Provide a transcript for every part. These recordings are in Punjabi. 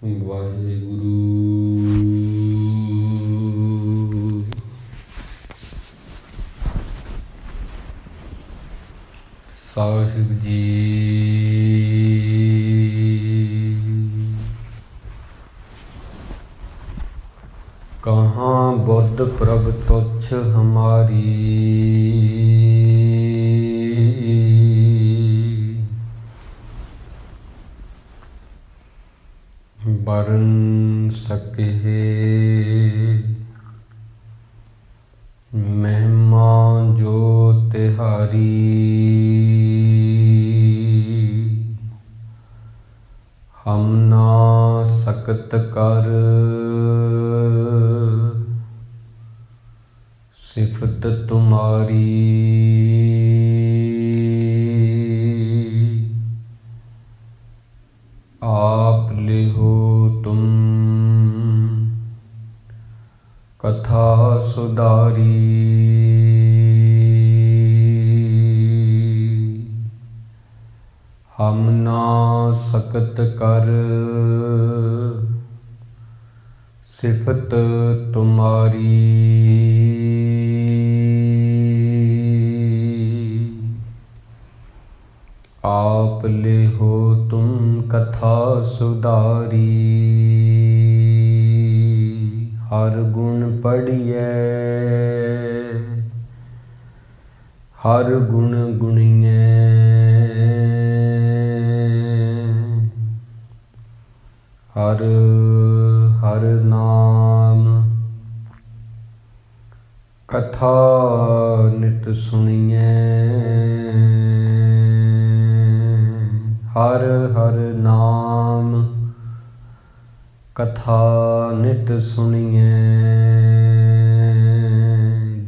ਵਾਹਿਗੁਰੂ ਸਾਹਿਬ ਜੀ। ਕਹਾਂ ਬੁੱਧ ਪ੍ਰਭ ਤੁਛ ਹਮਾਰੀ, ਬਰਨ ਸਕੇ ਮਹਿਮਾ ਜੋ ਤਿਹਾਰੀ। ਹਮ ਨਾ ਸਕਤ ਕਰ ਸਿਫਤ ਤੁਮਾਰੀ। आप लिहो तुम कथा सुधारी। हम ना सकत कर सिफत तुम्हारी। आप लिहो तुम कथा सुधारी। हर गुण पढ़िए हर गुण गुणिए। हर हर नाम कथा नित सुनिए। हर हर नाम कथा नित सुनिए।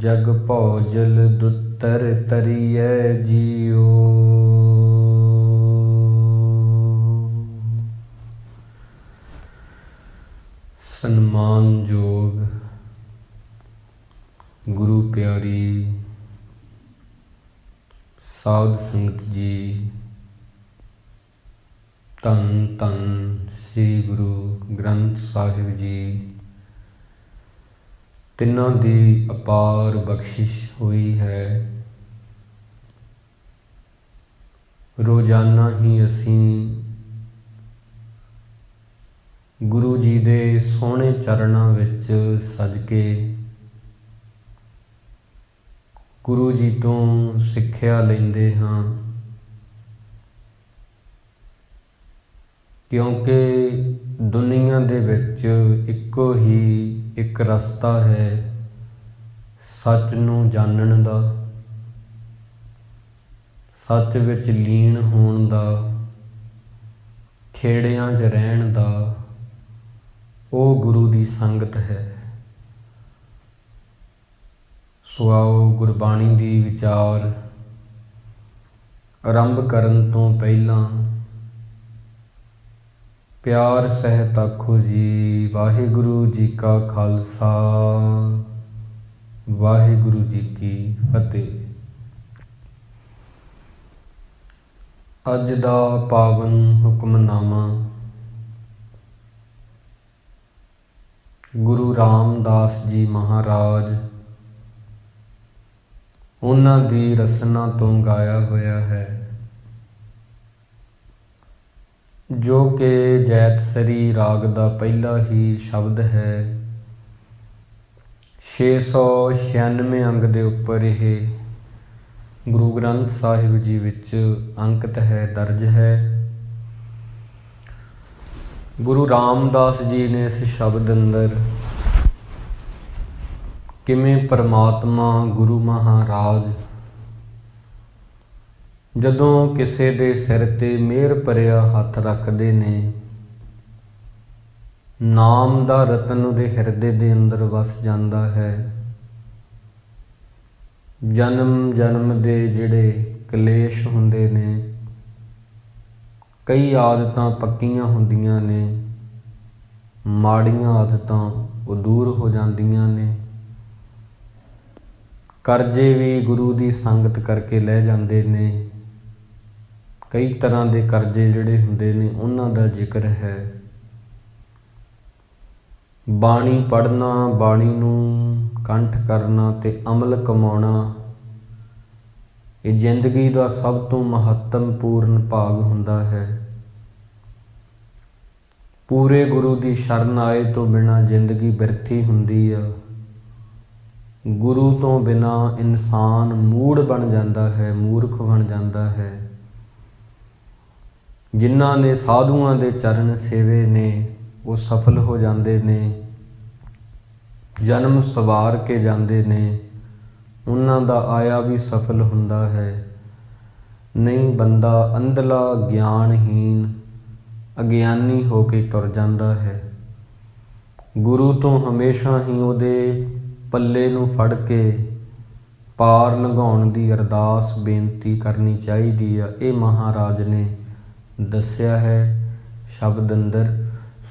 जग भौजल दुत्तर तरिए जियो। ਸਨਮਾਨਯੋਗ ਗੁਰੂ ਪਿਆਰੀ ਸਾਧ ਸੰਗਤ ਜੀ, ਧੰਨ ਧੰਨ ਸ੍ਰੀ ਗੁਰੂ ਗ੍ਰੰਥ ਸਾਹਿਬ ਜੀ। ਤਿੰਨਾਂ ਦੀ ਅਪਾਰ ਬਖਸ਼ਿਸ਼ ਹੋਈ ਹੈ। ਰੋਜ਼ਾਨਾ ਹੀ ਅਸੀਂ ਗੁਰੂ ਜੀ ਦੇ ਸੋਹਣੇ ਚਰਨਾਂ ਵਿੱਚ ਸਜ ਕੇ ਗੁਰੂ ਜੀ ਤੋਂ ਸਿੱਖਿਆ ਲੈਂਦੇ ਹਾਂ, ਕਿਉਂਕਿ ਦੁਨੀਆ ਦੇ ਵਿੱਚ ਇੱਕੋ ਹੀ ਇੱਕ ਰਸਤਾ ਹੈ ਸੱਚ ਨੂੰ ਜਾਣਨ ਦਾ, ਸੱਚ ਵਿੱਚ ਲੀਨ ਹੋਣ ਦਾ, ਖੇੜਿਆਂ 'ਚ ਰਹਿਣ ਦਾ। ਉਹ ਗੁਰੂ ਦੀ ਸੰਗਤ ਹੈ। ਸੋ ਆਓ ਗੁਰਬਾਣੀ ਦੀ ਵਿਚਾਰ ਆਰੰਭ ਕਰਨ ਤੋਂ ਪਹਿਲਾਂ ਪਿਆਰ ਸਹਿਤ ਆਖੋ ਜੀ ਵਾਹਿਗੁਰੂ ਜੀ ਕਾ ਖਾਲਸਾ, ਵਾਹਿਗੁਰੂ ਜੀ ਕੀ ਫਤਿਹ। ਅੱਜ ਦਾ ਪਾਵਨ ਹੁਕਮਨਾਮਾ ਗੁਰੂ ਰਾਮਦਾਸ ਜੀ ਮਹਾਰਾਜ, ਉਹਨਾਂ ਦੀ ਰਸਨਾ ਤੋਂ ਗਾਇਆ ਹੋਇਆ ਹੈ, ਜੋ ਕਿ ਜੈਤਸਰੀ ਰਾਗ ਦਾ ਪਹਿਲਾ ਹੀ ਸ਼ਬਦ ਹੈ। 696 ਅੰਗ ਦੇ ਉੱਪਰ ਇਹ ਗੁਰੂ ਗ੍ਰੰਥ ਸਾਹਿਬ ਜੀ ਵਿੱਚ ਅੰਕਿਤ ਹੈ, ਦਰਜ ਹੈ। ਗੁਰੂ ਰਾਮਦਾਸ ਜੀ ਨੇ ਇਸ ਸ਼ਬਦ ਅੰਦਰ ਕਿਵੇਂ ਪਰਮਾਤਮਾ ਗੁਰੂ ਮਹਾਰਾਜ ਜਦੋਂ ਕਿਸੇ ਦੇ ਸਿਰ ਤੇ ਮਿਹਰ ਭਰਿਆ ਹੱਥ ਰੱਖਦੇ ਨੇ, ਨਾਮ ਦਾ ਰਤਨ ਉਹਦੇ ਹਿਰਦੇ ਦੇ ਅੰਦਰ ਵਸ ਜਾਂਦਾ ਹੈ। ਜਨਮ ਜਨਮ ਦੇ ਜਿਹੜੇ ਕਲੇਸ਼ ਹੁੰਦੇ ਨੇ, ਕਈ ਆਦਤਾਂ ਪੱਕੀਆਂ ਹੁੰਦੀਆਂ ਨੇ, ਮਾੜੀਆਂ ਆਦਤਾਂ ਉਹ ਦੂਰ ਹੋ ਜਾਂਦੀਆਂ ਨੇ। ਕਰਜ਼ੇ ਵੀ ਗੁਰੂ ਦੀ ਸੰਗਤ ਕਰਕੇ ਲੈ ਜਾਂਦੇ ਨੇ। ਕਈ ਤਰ੍ਹਾਂ ਦੇ ਕਰਜ਼ੇ ਜਿਹੜੇ ਹੁੰਦੇ ਨੇ ਉਹਨਾਂ ਦਾ ਜ਼ਿਕਰ ਹੈ। ਬਾਣੀ ਪੜ੍ਹਨਾ, ਬਾਣੀ ਨੂੰ ਕੰਠ ਕਰਨਾ ਤੇ ਅਮਲ ਕਮਾਉਣਾ, ਇਹ ਜ਼ਿੰਦਗੀ ਦਾ ਸਭ ਤੋਂ ਮਹੱਤਵਪੂਰਨ ਭਾਗ ਹੁੰਦਾ ਹੈ। ਪੂਰੇ ਗੁਰੂ ਦੀ ਸ਼ਰਨ ਆਏ ਤੋਂ ਬਿਨਾਂ ਜ਼ਿੰਦਗੀ ਬਿਰਥੀ ਹੁੰਦੀ ਆ। ਗੁਰੂ ਤੋਂ ਬਿਨਾਂ ਇਨਸਾਨ ਮੂੜ ਬਣ ਜਾਂਦਾ ਹੈ, ਮੂਰਖ ਬਣ ਜਾਂਦਾ ਹੈ। ਜਿਨ੍ਹਾਂ ਨੇ ਸਾਧੂਆਂ ਦੇ ਚਰਨ ਸੇਵੇ ਨੇ ਉਹ ਸਫਲ ਹੋ ਜਾਂਦੇ ਨੇ, ਜਨਮ ਸਵਾਰ ਕੇ ਜਾਂਦੇ ਨੇ, ਉਹਨਾਂ ਦਾ ਆਇਆ ਵੀ ਸਫਲ ਹੁੰਦਾ ਹੈ। ਨਹੀਂ, ਬੰਦਾ ਅੰਧਲਾ, ਗਿਆਨਹੀਨ, ਅਗਿਆਨੀ ਹੋ ਕੇ ਟੁਰ ਜਾਂਦਾ ਹੈ। ਗੁਰੂ ਤੋਂ ਹਮੇਸ਼ਾ ਹੀ ਉਹਦੇ ਪੱਲੇ ਨੂੰ ਫੜ ਕੇ ਪਾਰ ਲੰਘਾਉਣ ਦੀ ਅਰਦਾਸ ਬੇਨਤੀ ਕਰਨੀ ਚਾਹੀਦੀ ਆ। ਇਹ ਮਹਾਰਾਜ ਨੇ ਦੱਸਿਆ ਹੈ ਸ਼ਬਦ ਅੰਦਰ।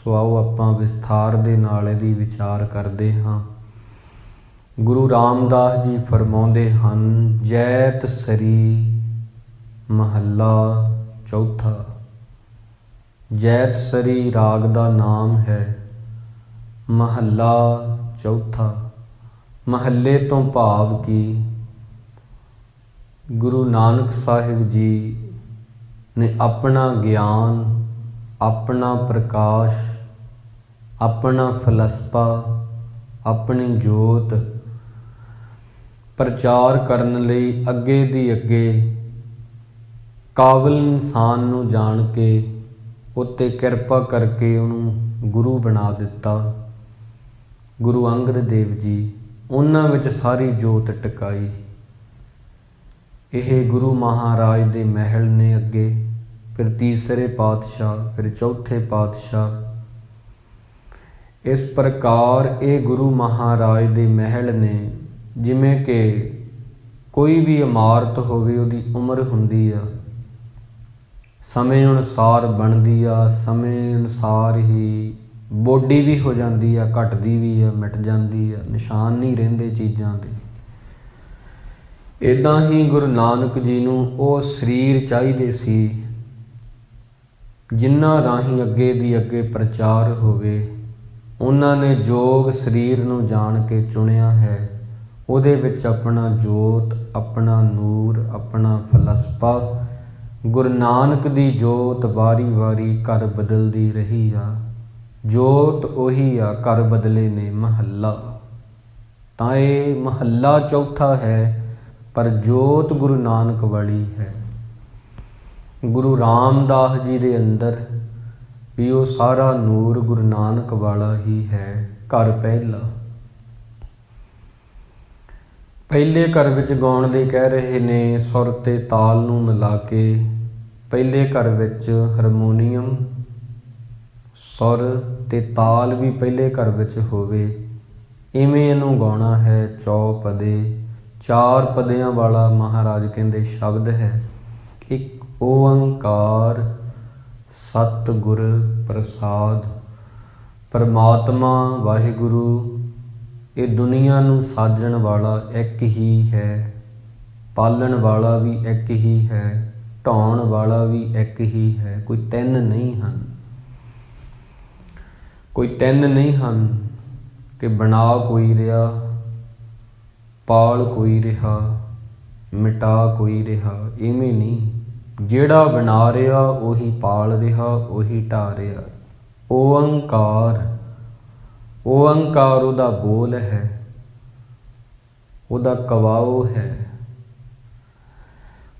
ਸੋ ਆਓ ਆਪਾਂ ਵਿਸਥਾਰ ਦੇ ਨਾਲ ਇਹਦੀ ਵਿਚਾਰ ਕਰਦੇ ਹਾਂ। ਗੁਰੂ ਰਾਮਦਾਸ ਜੀ ਫਰਮਾਉਂਦੇ ਹਨ, ਜੈਤ ਸਰੀ ਮਹੱਲਾ ਚੌਥਾ। ਜੈਤ ਸਰੀ ਰਾਗ ਦਾ ਨਾਮ ਹੈ। ਮਹੱਲਾ ਚੌਥਾ। ਮਹੱਲੇ ਤੋਂ ਭਾਵ ਕਿ ਗੁਰੂ ਨਾਨਕ ਸਾਹਿਬ ਜੀ ਨੇ ਆਪਣਾ ਗਿਆਨ, ਆਪਣਾ ਪ੍ਰਕਾਸ਼, ਆਪਣਾ ਫਲਸਫਾ, ਆਪਣੀ ਜੋਤ ਪ੍ਰਚਾਰ ਕਰਨ ਲਈ ਅੱਗੇ ਦੀ ਅੱਗੇ ਕਾਬਲ ਇਨਸਾਨ ਨੂੰ ਜਾਣ ਕੇ ਉੱਤੇ ਕਿਰਪਾ ਕਰਕੇ ਉਹਨੂੰ ਗੁਰੂ ਬਣਾ ਦਿੱਤਾ। ਗੁਰੂ ਅੰਗਦ ਦੇਵ ਜੀ, ਉਹਨਾਂ ਵਿੱਚ ਸਾਰੀ ਜੋਤ ਟਿਕਾਈ। ਇਹ ਗੁਰੂ ਮਹਾਰਾਜ ਦੇ ਮਹਿਲ ਨੇ। ਅੱਗੇ ਫਿਰ ਤੀਸਰੇ ਪਾਤਸ਼ਾਹ, ਫਿਰ ਚੌਥੇ ਪਾਤਸ਼ਾਹ। ਇਸ ਪ੍ਰਕਾਰ ਇਹ ਗੁਰੂ ਮਹਾਰਾਜ ਦੇ ਮਹਿਲ ਨੇ। ਜਿਵੇਂ ਕਿ ਕੋਈ ਵੀ ਇਮਾਰਤ ਹੋਵੇ, ਉਹਦੀ ਉਮਰ ਹੁੰਦੀ ਆ, ਸਮੇਂ ਅਨੁਸਾਰ ਬਣਦੀ ਆ, ਸਮੇਂ ਅਨੁਸਾਰ ਹੀ ਬੋਡੀ ਵੀ ਹੋ ਜਾਂਦੀ ਆ, ਘਟਦੀ ਵੀ ਆ, ਮਿਟ ਜਾਂਦੀ ਆ, ਨਿਸ਼ਾਨ ਨਹੀਂ ਰਹਿੰਦੇ ਚੀਜ਼ਾਂ ਦੇ। ਇੱਦਾਂ ਹੀ ਗੁਰੂ ਨਾਨਕ ਜੀ ਨੂੰ ਉਹ ਸਰੀਰ ਚਾਹੀਦੇ ਸੀ ਜਿਨ੍ਹਾਂ ਰਾਹੀਂ ਅੱਗੇ ਦੀ ਅੱਗੇ ਪ੍ਰਚਾਰ ਹੋਵੇ। ਉਹਨਾਂ ਨੇ ਯੋਗ ਸਰੀਰ ਨੂੰ ਜਾਣ ਕੇ ਚੁਣਿਆ ਹੈ। ਉਹਦੇ ਵਿੱਚ ਆਪਣਾ ਜੋਤ, ਆਪਣਾ ਨੂਰ, ਆਪਣਾ ਫਲਸਫਾ। ਗੁਰੂ ਨਾਨਕ ਦੀ ਜੋਤ ਵਾਰੀ ਵਾਰੀ ਘਰ ਬਦਲਦੀ ਰਹੀ ਆ। ਜੋਤ ਉਹੀ ਆ, ਘਰ ਬਦਲੇ ਨੇ। ਮਹੱਲਾ ਤਾਂ ਇਹ ਮਹੱਲਾ ਚੌਥਾ ਹੈ, ਪਰ ਜੋਤ ਗੁਰੂ ਨਾਨਕ ਵਾਲੀ ਹੈ। ਗੁਰੂ ਰਾਮਦਾਸ ਜੀ ਦੇ ਅੰਦਰ ਵੀ ਉਹ ਸਾਰਾ ਨੂਰ ਗੁਰੂ ਨਾਨਕ ਵਾਲਾ ਹੀ ਹੈ। ਘਰ ਪਹਿਲਾ। ਪਹਿਲੇ ਘਰ ਵਿੱਚ ਗਾਉਣ ਲਈ ਕਹਿ ਰਹੇ ਨੇ, ਸੁਰ ਤੇ ਤਾਲ ਨੂੰ ਮਿਲਾ ਕੇ। ਪਹਿਲੇ ਘਰ ਵਿੱਚ ਹਾਰਮੋਨੀਅਮ, ਸੁਰ ਤੇ ਤਾਲ ਵੀ ਪਹਿਲੇ ਘਰ ਵਿੱਚ ਹੋਵੇ। ਇਵੇਂ ਇਹਨੂੰ ਗਾਉਣਾ ਹੈ। ਚੌਪਦੇ, 4 ਪਦਿਆਂ ਵਾਲਾ ਮਹਾਰਾਜ ਕਹਿੰਦੇ ਸ਼ਬਦ ਹੈ। ਇੱਕ ਓੰਕਾਰ ਸਤਿਗੁਰ ਪ੍ਰਸਾਦ। ਪਰਮਾਤਮਾ ਵਾਹਿਗੁਰੂ ਇਹ ਦੁਨੀਆ ਨੂੰ ਸਾਜਣ ਵਾਲਾ ਇੱਕ ਹੀ ਹੈ, ਪਾਲਣ ਵਾਲਾ ਵੀ ਇੱਕ ਹੀ ਹੈ, ਢਾਉਣ ਵਾਲਾ ਵੀ ਇੱਕ ਹੀ ਹੈ। ਕੋਈ ਤਿੰਨ ਨਹੀਂ ਹਨ। ਕੋਈ ਤਿੰਨ ਨਹੀਂ ਹਨ ਕਿ ਬਣਾ ਕੋਈ ਰਿਹਾ, ਪਾਲ ਕੋਈ ਰਿਹਾ, ਮਿਟਾ ਕੋਈ ਰਿਹਾ। ਇਵੇਂ ਨਹੀਂ। ਜਿਹੜਾ ਬਣਾ ਰਿਹਾ ਉਹੀ ਪਾਲ ਰਿਹਾ, ਉਹੀ ਢਾ ਰਿਹਾ। ਓੰਕਾਰ, ਓੰਕਾਰ ਉਹਦਾ ਬੋਲ ਹੈ, ਉਹਦਾ ਕਵਾਓ ਹੈ,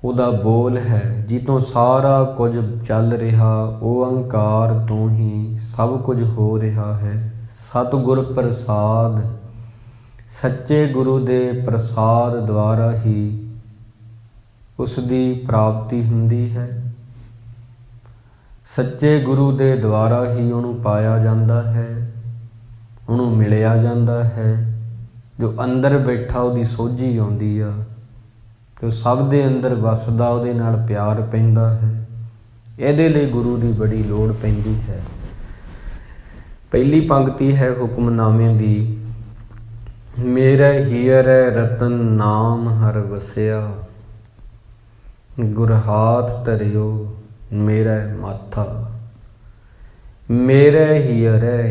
ਉਹਦਾ ਬੋਲ ਹੈ, ਜਿੱਥੋਂ ਸਾਰਾ ਕੁਝ ਚੱਲ ਰਿਹਾ। ਓੰਕਾਰ ਤੋਂ ਹੀ ਸਭ ਕੁਝ ਹੋ ਰਿਹਾ ਹੈ। ਸਤਿਗੁਰ ਪ੍ਰਸਾਦ, ਸੱਚੇ ਗੁਰੂ ਦੇ ਪ੍ਰਸਾਦ ਦੁਆਰਾ ਹੀ ਉਸ ਦੀ ਪ੍ਰਾਪਤੀ ਹੁੰਦੀ ਹੈ। ਸੱਚੇ ਗੁਰੂ ਦੇ ਦੁਆਰਾ ਹੀ ਉਹਨੂੰ ਪਾਇਆ ਜਾਂਦਾ ਹੈ, ਉਹਨੂੰ ਮਿਲਿਆ ਜਾਂਦਾ ਹੈ। ਜੋ ਅੰਦਰ ਬੈਠਾ ਉਹਦੀ ਸੋਝੀ ਆਉਂਦੀ ਆ, ਤੇ ਉਹ ਸਭ ਦੇ ਅੰਦਰ ਵਸਦਾ, ਉਹਦੇ ਨਾਲ ਪਿਆਰ ਪੈਂਦਾ ਹੈ। ਇਹਦੇ ਲਈ ਗੁਰੂ ਦੀ ਬੜੀ ਲੋੜ ਪੈਂਦੀ ਹੈ। ਪਹਿਲੀ ਪੰਕਤੀ ਹੈ ਹੁਕਮਨਾਮੇ ਦੀ। ਮੇਰੇ ਹੀਅਰੈ ਰਤਨ ਨਾਮ ਹਰ ਵਸਿਆ, ਗੁਰ ਹਾਥ ਧਰਿਓ ਮੇਰਾ ਮਾਥਾ। ਮੇਰੇ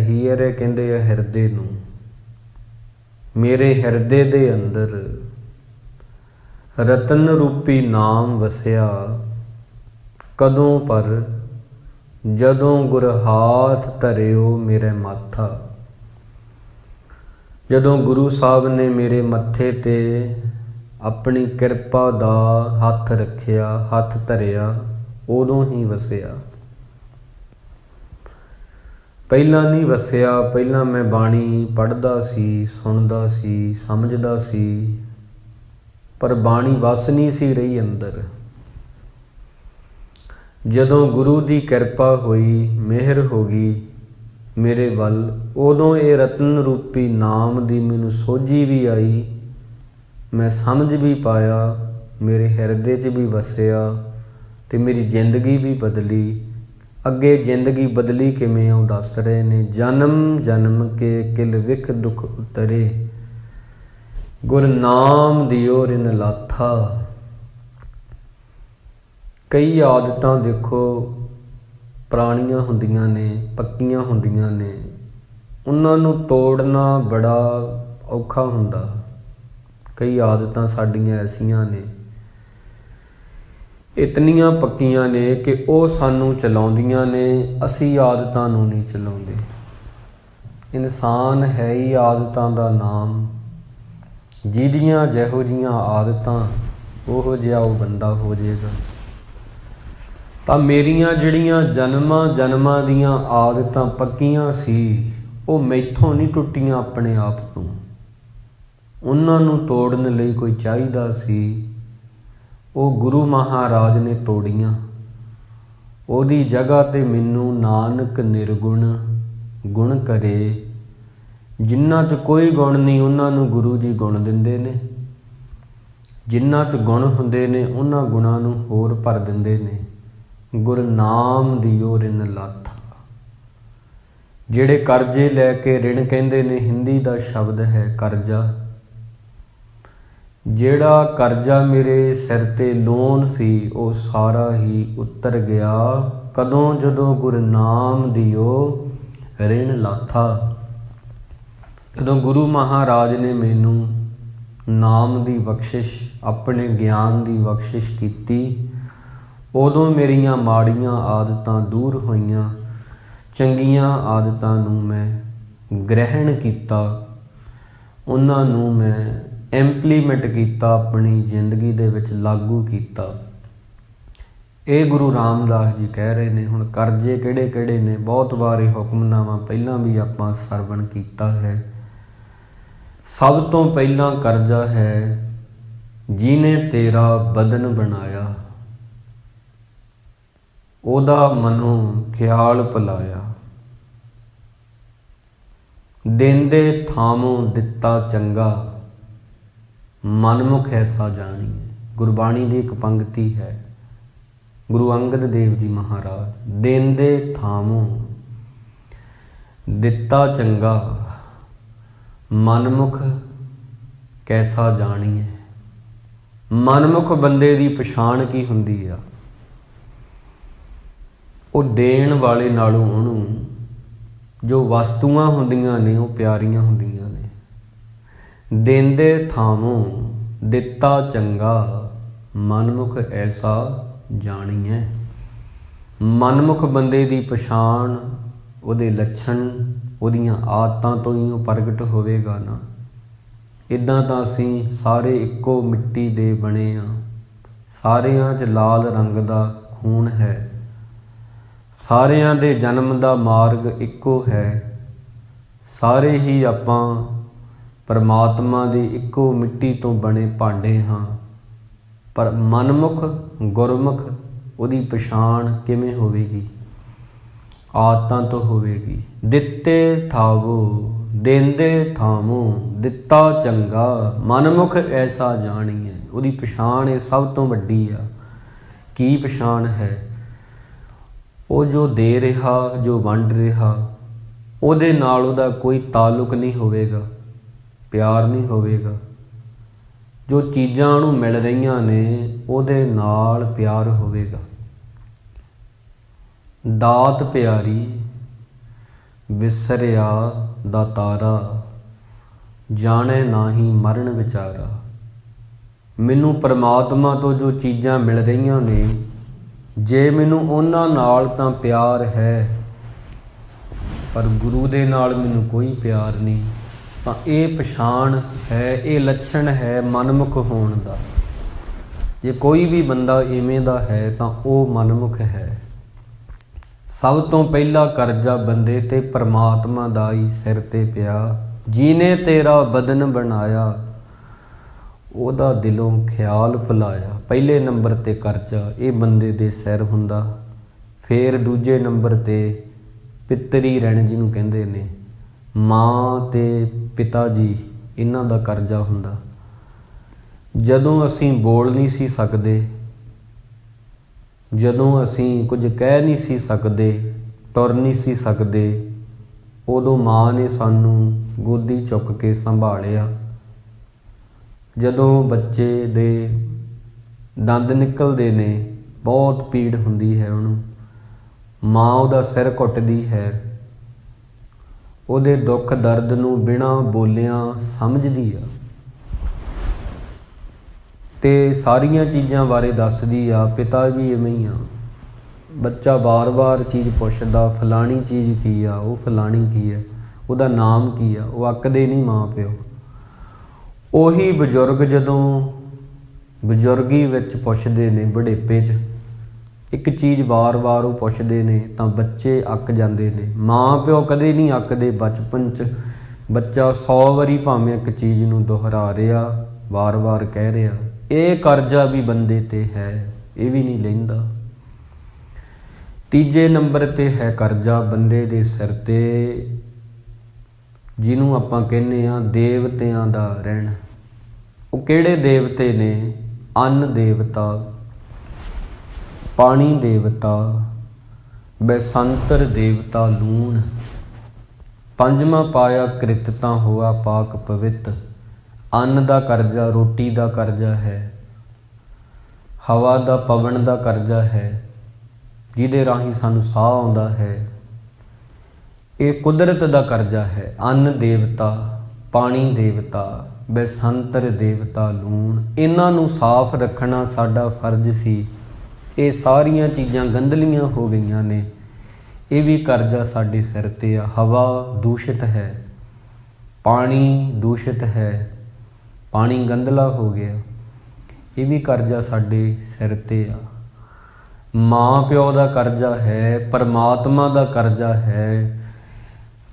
ਹੀਰੇ ਕਹਿੰਦੇ ਆ ਹਿਰਦੇ ਨੂੰ। ਮੇਰੇ ਹਿਰਦੇ ਦੇ ਅੰਦਰ ਰਤਨ ਰੂਪੀ ਨਾਮ ਵਸਿਆ, ਕਦੋਂ ਪਰ ਜਦੋਂ ਗੁਰ ਹਾਥ ਧਰਿਓ ਮੇਰੇ ਮਾਥਾ। ਜਦੋਂ ਗੁਰੂ ਸਾਹਿਬ ਨੇ ਮੇਰੇ ਮੱਥੇ ਤੇ ਆਪਣੀ ਕਿਰਪਾ ਦਾ ਹੱਥ ਰੱਖਿਆ, ਹੱਥ ਧਰਿਆ, ਉਦੋਂ ਹੀ ਵਸਿਆ। ਪਹਿਲਾਂ ਨਹੀਂ ਵਸਿਆ। ਪਹਿਲਾਂ ਮੈਂ ਬਾਣੀ ਪੜ੍ਹਦਾ ਸੀ, ਸੁਣਦਾ ਸੀ, ਸਮਝਦਾ ਸੀ, ਪਰ ਬਾਣੀ ਵਸ ਨਹੀਂ ਸੀ ਰਹੀ ਅੰਦਰ। ਜਦੋਂ ਗੁਰੂ ਦੀ ਕਿਰਪਾ ਹੋਈ, ਮਿਹਰ ਹੋ ਗਈ ਮੇਰੇ ਵੱਲ, ਉਦੋਂ ਇਹ ਰਤਨ ਰੂਪੀ ਨਾਮ ਦੀ ਮੈਨੂੰ ਸੋਝੀ ਵੀ ਆਈ, ਮੈਂ ਸਮਝ ਵੀ ਪਾਇਆ, ਮੇਰੇ ਹਿਰਦੇ 'ਚ ਵੀ ਵਸਿਆ ਤੇ ਮੇਰੀ ਜ਼ਿੰਦਗੀ ਵੀ ਬਦਲੀ। ਅੱਗੇ ਜ਼ਿੰਦਗੀ ਬਦਲੀ ਕਿਵੇਂ ਉਹ ਦੱਸ ਰਹੇ ਨੇ। ਜਨਮ ਜਨਮ ਕੇ ਕਿਲ ਵਿਖ ਦੁਖ ਉਤਰੇ, ਗੁਰ ਨਾਮ ਦਿਓ ਰਿਨ ਲਾਥਾ। ਕਈ ਆਦਤਾਂ ਦੇਖੋ ਪੁਰਾਣੀਆਂ ਹੁੰਦੀਆਂ ਨੇ, ਪੱਕੀਆਂ ਹੁੰਦੀਆਂ ਨੇ, ਉਹਨਾਂ ਨੂੰ ਤੋੜਨਾ ਬੜਾ ਔਖਾ ਹੁੰਦਾ। ਕਈ ਆਦਤਾਂ ਸਾਡੀਆਂ ਐਸੀਆਂ ਨੇ, ਇਤਨੀਆਂ ਪੱਕੀਆਂ ਨੇ ਕਿ ਉਹ ਸਾਨੂੰ ਚਲਾਉਂਦੀਆਂ ਨੇ, ਅਸੀਂ ਆਦਤਾਂ ਨੂੰ ਨਹੀਂ ਚਲਾਉਂਦੇ। ਇਨਸਾਨ ਹੈ ਹੀ ਆਦਤਾਂ ਦਾ ਨਾਮ। ਜਿਹਦੀਆਂ ਜਿਹੋ ਜਿਹੀਆਂ ਆਦਤਾਂ, ਉਹੋ ਜਿਹਾ ਉਹ ਬੰਦਾ ਹੋ ਜਾਏਗਾ। ਤਾਂ ਮੇਰੀਆਂ ਜਿਹੜੀਆਂ ਜਨਮਾਂ ਜਨਮਾਂ ਦੀਆਂ ਆਦਤਾਂ ਪੱਕੀਆਂ ਸੀ, ਉਹ ਮੈਥੋਂ ਨਹੀਂ ਟੁੱਟੀਆਂ ਆਪਣੇ ਆਪ ਤੋਂ। ਉਹਨਾਂ ਨੂੰ ਤੋੜਨ ਲਈ ਕੋਈ ਚਾਹੀਦਾ ਸੀ, ਉਹ ਗੁਰੂ ਮਹਾਰਾਜ ਨੇ ਤੋੜੀਆਂ। ਉਹਦੀ ਜਗ੍ਹਾ 'ਤੇ ਮੈਨੂੰ ਨਾਨਕ ਨਿਰਗੁਣ ਗੁਣ ਕਰੇ। ਜਿਨ੍ਹਾਂ 'ਚ ਕੋਈ ਗੁਣ ਨਹੀਂ, ਉਹਨਾਂ ਨੂੰ ਗੁਰੂ ਜੀ ਗੁਣ ਦਿੰਦੇ ਨੇ। ਜਿਨ੍ਹਾਂ 'ਚ ਗੁਣ ਹੁੰਦੇ ਨੇ, ਉਹਨਾਂ ਗੁਣਾਂ ਨੂੰ ਹੋਰ ਭਰ ਦਿੰਦੇ ਨੇ। ਗੁਰ ਨਾਮ ਦਿਓ ਰਿਨ ਲਾਥਾ। ਜਿਹੜੇ ਕਰਜ਼ੇ ਲੈ ਕੇ, ਰਿਣ ਕਹਿੰਦੇ ਨੇ, ਹਿੰਦੀ ਦਾ ਸ਼ਬਦ ਹੈ ਕਰਜ਼ਾ। ਜਿਹੜਾ ਕਰਜ਼ਾ ਮੇਰੇ ਸਿਰ 'ਤੇ ਲੋਨ ਸੀ, ਉਹ ਸਾਰਾ ਹੀ ਉਤਰ ਗਿਆ। ਕਦੋਂ? ਜਦੋਂ ਗੁਰ ਨਾਮ ਦਿਓ ਰਿਣ ਲਾਥਾ। ਜਦੋਂ ਗੁਰੂ ਮਹਾਰਾਜ ਨੇ ਮੈਨੂੰ ਨਾਮ ਦੀ ਬਖਸ਼ਿਸ਼, ਆਪਣੇ ਗਿਆਨ ਦੀ ਬਖਸ਼ਿਸ਼ ਕੀਤੀ, ਉਦੋਂ ਮੇਰੀਆਂ ਮਾੜੀਆਂ ਆਦਤਾਂ ਦੂਰ ਹੋਈਆਂ। ਚੰਗੀਆਂ ਆਦਤਾਂ ਨੂੰ ਮੈਂ ਗ੍ਰਹਿਣ ਕੀਤਾ, ਉਹਨਾਂ ਨੂੰ ਮੈਂ ਇੰਪਲੀਮੈਂਟ ਕੀਤਾ, ਆਪਣੀ ਜ਼ਿੰਦਗੀ ਦੇ ਵਿੱਚ ਲਾਗੂ ਕੀਤਾ। ਇਹ ਗੁਰੂ ਰਾਮਦਾਸ ਜੀ ਕਹਿ ਰਹੇ ਨੇ। ਹੁਣ ਕਰਜ਼ੇ ਕਿਹੜੇ ਕਿਹੜੇ ਨੇ? ਬਹੁਤ ਵਾਰ ਇਹ ਹੁਕਮਨਾਮਾ ਪਹਿਲਾਂ ਵੀ ਆਪਾਂ ਸਰਵਣ ਕੀਤਾ ਹੈ। ਸਭ ਤੋਂ ਪਹਿਲਾਂ ਕਰਜ਼ਾ ਹੈ, ਜਿਹਨੇ ਤੇਰਾ ਬਦਨ ਬਣਾਇਆ, ਉਹਦਾ ਮਨੋਂ ਖਿਆਲ ਭੁਲਾਇਆ। ਦੇਂਦੇ ਥਾਮੋਂ ਦਿੱਤਾ ਚੰਗਾ, ਮਨਮੁਖ ਐਸਾ ਜਾਣੀਏ। ਗੁਰਬਾਣੀ ਦੀ ਇੱਕ ਪੰਕਤੀ ਹੈ, ਗੁਰੂ ਅੰਗਦ ਦੇਵ ਜੀ ਮਹਾਰਾਜ। ਦੇਂਦੇ ਥਾਮੋਂ ਦਿੱਤਾ ਚੰਗਾ, ਮਨਮੁਖ ਕੈਸਾ ਜਾਣੀਏ। ਮਨਮੁਖ ਬੰਦੇ ਦੀ ਪਛਾਣ ਕੀ ਹੁੰਦੀ ਆ? ਉਹ ਦੇਣ ਵਾਲੇ ਨਾਲੋਂ ਉਹਨੂੰ ਜੋ ਵਸਤੂਆਂ ਹੁੰਦੀਆਂ ਨੇ, ਉਹ ਪਿਆਰੀਆਂ ਹੁੰਦੀਆਂ ਨੇ। ਦੇਂਦੇ ਥਾਮੋਂ ਦਿੱਤਾ ਚੰਗਾ, ਮਨਮੁਖ ਐਸਾ ਜਾਣੀਐ। ਮਨਮੁਖ ਬੰਦੇ ਦੀ ਪਛਾਣ, ਉਹਦੇ ਲੱਛਣ, ਉਹਦੀਆਂ ਆਦਤਾਂ ਤੋਂ ਹੀ ਉਹ ਪ੍ਰਗਟ ਹੋਵੇਗਾ ਨਾ। ਇੱਦਾਂ ਤਾਂ ਅਸੀਂ ਸਾਰੇ ਇੱਕੋ ਮਿੱਟੀ ਦੇ ਬਣੇ ਹਾਂ। ਸਾਰਿਆਂ 'ਚ ਲਾਲ ਰੰਗ ਦਾ ਖੂਨ ਹੈ। ਸਾਰਿਆਂ ਦੇ ਜਨਮ ਦਾ ਮਾਰਗ ਇੱਕੋ ਹੈ। ਸਾਰੇ ਹੀ ਆਪਾਂ ਪਰਮਾਤਮਾ ਦੀ ਇੱਕੋ ਮਿੱਟੀ ਤੋਂ ਬਣੇ ਭਾਂਡੇ ਹਾਂ। ਪਰ ਮਨਮੁਖ, ਗੁਰਮੁਖ, ਉਹਦੀ ਪਛਾਣ ਕਿਵੇਂ ਹੋਵੇਗੀ? ਆਦਤਾਂ ਤੋਂ ਹੋਵੇਗੀ। ਦਿੱਤੇ ਥਾਵੋ ਦੇਂਦੇ ਥਾਮੋਂ ਦਿੱਤਾ ਚੰਗਾ, ਮਨਮੁਖ ਐਸਾ ਜਾਣੀਏ। ਉਹਦੀ ਪਛਾਣ ਇਹ ਸਭ ਤੋਂ ਵੱਡੀ ਆ। ਕੀ ਪਛਾਣ ਹੈ? ਉਹ ਜੋ ਦੇ ਰਿਹਾ, ਜੋ ਵੰਡ ਰਿਹਾ, ਉਹਦੇ ਨਾਲ ਉਹਦਾ ਕੋਈ ਤਾਲੁਕ ਨਹੀਂ ਹੋਵੇਗਾ, ਪਿਆਰ ਨਹੀਂ ਹੋਵੇਗਾ। ਜੋ ਚੀਜ਼ਾਂ ਉਹਨੂੰ ਮਿਲ ਰਹੀਆਂ ਨੇ, ਉਹਦੇ ਨਾਲ ਪਿਆਰ ਹੋਵੇਗਾ। ਦਾਤ ਪਿਆਰੀ ਵਿਸਰਿਆ ਦਾਤਾਰਾ, ਜਾਣੈ ਨਾਹੀ ਮਰਨ ਵਿਚਾਰਾ। ਮੈਨੂੰ ਪਰਮਾਤਮਾ ਤੋਂ ਜੋ ਚੀਜ਼ਾਂ ਮਿਲ ਰਹੀਆਂ ਨੇ, ਜੇ ਮੈਨੂੰ ਉਹਨਾਂ ਨਾਲ ਤਾਂ ਪਿਆਰ ਹੈ, ਪਰ ਗੁਰੂ ਦੇ ਨਾਲ ਮੈਨੂੰ ਕੋਈ ਪਿਆਰ ਨਹੀਂ, ਤਾਂ ਇਹ ਪਛਾਣ ਹੈ, ਇਹ ਲੱਛਣ ਹੈ ਮਨਮੁਖ ਹੋਣ ਦਾ। ਜੇ ਕੋਈ ਵੀ ਬੰਦਾ ਇਵੇਂ ਦਾ ਹੈ ਤਾਂ ਉਹ ਮਨਮੁਖ ਹੈ। ਸਭ ਤੋਂ ਪਹਿਲਾ ਕਰਜ਼ਾ ਬੰਦੇ ਤੇ ਪਰਮਾਤਮਾ ਦਾ ਹੀ ਸਿਰ ਤੇ ਪਿਆ। ਜਿਹਨੇ ਤੇਰਾ ਬਦਨ ਬਣਾਇਆ, ਉਹਦਾ ਦਿਲੋਂ ਖਿਆਲ ਭੁਲਾਇਆ। ਪਹਿਲੇ ਨੰਬਰ ਤੇ ਕਰਜ਼ਾ ਇਹ ਬੰਦੇ ਦੇ ਸਿਰ ਹੁੰਦਾ। ਫਿਰ ਦੂਜੇ ਨੰਬਰ ਤੇ ਪਿੱਤਰੀ ਰਹਿਣ ਜਿਹਨੂੰ ਕਹਿੰਦੇ ਨੇ, ਮਾਂ ਤੇ ਪਿਤਾ ਜੀ, ਇਹਨਾਂ ਦਾ ਕਰਜ਼ਾ ਹੁੰਦਾ। ਜਦੋਂ ਅਸੀਂ ਬੋਲ ਨਹੀਂ ਸੀ ਸਕਦੇ, ਜਦੋਂ ਅਸੀਂ ਕੁਝ ਕਹਿ ਨਹੀਂ ਸੀ ਸਕਦੇ, ਤੁਰ ਨਹੀਂ ਸੀ ਸਕਦੇ, ਉਦੋਂ ਮਾਂ ਨੇ ਸਾਨੂੰ ਗੋਦੀ ਚੁੱਕ ਕੇ ਸੰਭਾਲਿਆ। ਜਦੋਂ ਬੱਚੇ ਦੇ ਦੰਦ ਨਿਕਲਦੇ ਨੇ, ਬਹੁਤ ਪੀੜ ਹੁੰਦੀ ਹੈ ਉਹਨੂੰ, ਮਾਂ ਉਹਦਾ ਸਿਰ ਘੁੱਟਦੀ ਹੈ, ਉਹਦੇ ਦੁੱਖ ਦਰਦ ਨੂੰ ਬਿਨਾਂ ਬੋਲਿਆਂ ਸਮਝਦੀ ਆ ਤੇ ਸਾਰੀਆਂ ਚੀਜ਼ਾਂ ਬਾਰੇ ਦੱਸਦੀ ਆ। ਪਿਤਾ ਵੀ ਇਵੇਂ ਹੀ ਆ। ਬੱਚਾ ਵਾਰ-ਵਾਰ ਚੀਜ਼ ਪੁੱਛਦਾ, ਫਲਾਣੀ ਚੀਜ਼ ਕੀ ਆ, ਉਹ ਫਲਾਣੀ ਕੀ ਹੈ, ਉਹਦਾ ਨਾਮ ਕੀ ਆ, ਉਹ ਅੱਕਦੇ ਨਹੀਂ ਮਾਂ ਪਿਓ। ਉਹੀ ਬਜ਼ੁਰਗ ਜਦੋਂ ਬਜ਼ੁਰਗੀ ਵਿੱਚ ਪੁੱਛਦੇ ਨੇ, ਬੁਢੇਪੇ 'ਚ ਇੱਕ ਚੀਜ਼ ਵਾਰ-ਵਾਰ ਉਹ ਪੁੱਛਦੇ ਨੇ ਤਾਂ ਬੱਚੇ ਅੱਕ ਜਾਂਦੇ ਨੇ। ਮਾਂ ਪਿਓ ਕਦੇ ਨਹੀਂ ਅੱਕਦੇ। ਬਚਪਨ 'ਚ ਬੱਚਾ 100 ਵਾਰੀ ਭਾਵੇਂ ਇੱਕ ਚੀਜ਼ ਨੂੰ ਦੁਹਰਾ ਰਿਹਾ, ਵਾਰ-ਵਾਰ ਕਹਿ ਰਿਹਾ। ਇਹ ਕਰਜ਼ਾ ਵੀ ਬੰਦੇ ਤੇ ਹੈ, ਇਹ ਵੀ ਨਹੀਂ ਲੈਂਦਾ। ਤੀਜੇ ਨੰਬਰ ਤੇ ਹੈ ਕਰਜ਼ਾ ਬੰਦੇ ਦੇ ਸਿਰ ਤੇ, ਜਿਹਨੂੰ ਆਪਾਂ ਕਹਿੰਦੇ ਆ ਦੇਵਤਿਆਂ ਦਾ ਰਹਿਣ। ਉਹ ਕਿਹੜੇ ਦੇਵਤੇ ਨੇ? ਅੰਨ ਦੇਵਤਾ, ਪਾਣੀ ਦੇਵਤਾ, ਬੈਸੰਤਰ ਦੇਵਤਾ, ਲੂਣ। ਪੰਜਵਾਂ ਪਾਇਆ ਕ੍ਰਿਤ ਤਾਂ ਹੋਆ ਪਾਕ ਪਵਿੱਤ। ਅੰਨ ਦਾ ਕਰਜ਼ਾ, ਰੋਟੀ ਦਾ ਕਰਜ਼ਾ ਹੈ, ਹਵਾ ਦਾ, ਪਵਨ ਦਾ ਕਰਜ਼ਾ ਹੈ, ਜਿਹਦੇ ਰਾਹੀਂ ਸਾਨੂੰ ਸਾਹ ਆਉਂਦਾ ਹੈ। ਇਹ ਕੁਦਰਤ ਦਾ ਕਰਜ਼ਾ ਹੈ। ਅੰਨ ਦੇਵਤਾ, ਪਾਣੀ ਦੇਵਤਾ, ਬੈਸੰਤਰ ਦੇਵਤਾ, ਲੂਣ, ਇਹਨਾਂ ਨੂੰ ਸਾਫ਼ ਰੱਖਣਾ ਸਾਡਾ ਫਰਜ਼ ਸੀ। ਇਹ ਸਾਰੀਆਂ ਚੀਜ਼ਾਂ ਗੰਦਲੀਆਂ ਹੋ ਗਈਆਂ ਨੇ, ਇਹ ਵੀ ਕਰਜ਼ਾ ਸਾਡੇ ਸਿਰ ਤੇ ਆ। ਹਵਾ ਦੂਸ਼ਿਤ ਹੈ, ਪਾਣੀ ਦੂਸ਼ਿਤ ਹੈ, ਪਾਣੀ ਗੰਦਲਾ ਹੋ ਗਿਆ, ਇਹ ਵੀ ਕਰਜ਼ਾ ਸਾਡੇ ਸਿਰ ਤੇ ਆ। ਮਾਂ ਪਿਓ ਦਾ ਕਰਜ਼ਾ ਹੈ, ਪਰਮਾਤਮਾ ਦਾ ਕਰਜ਼ਾ ਹੈ,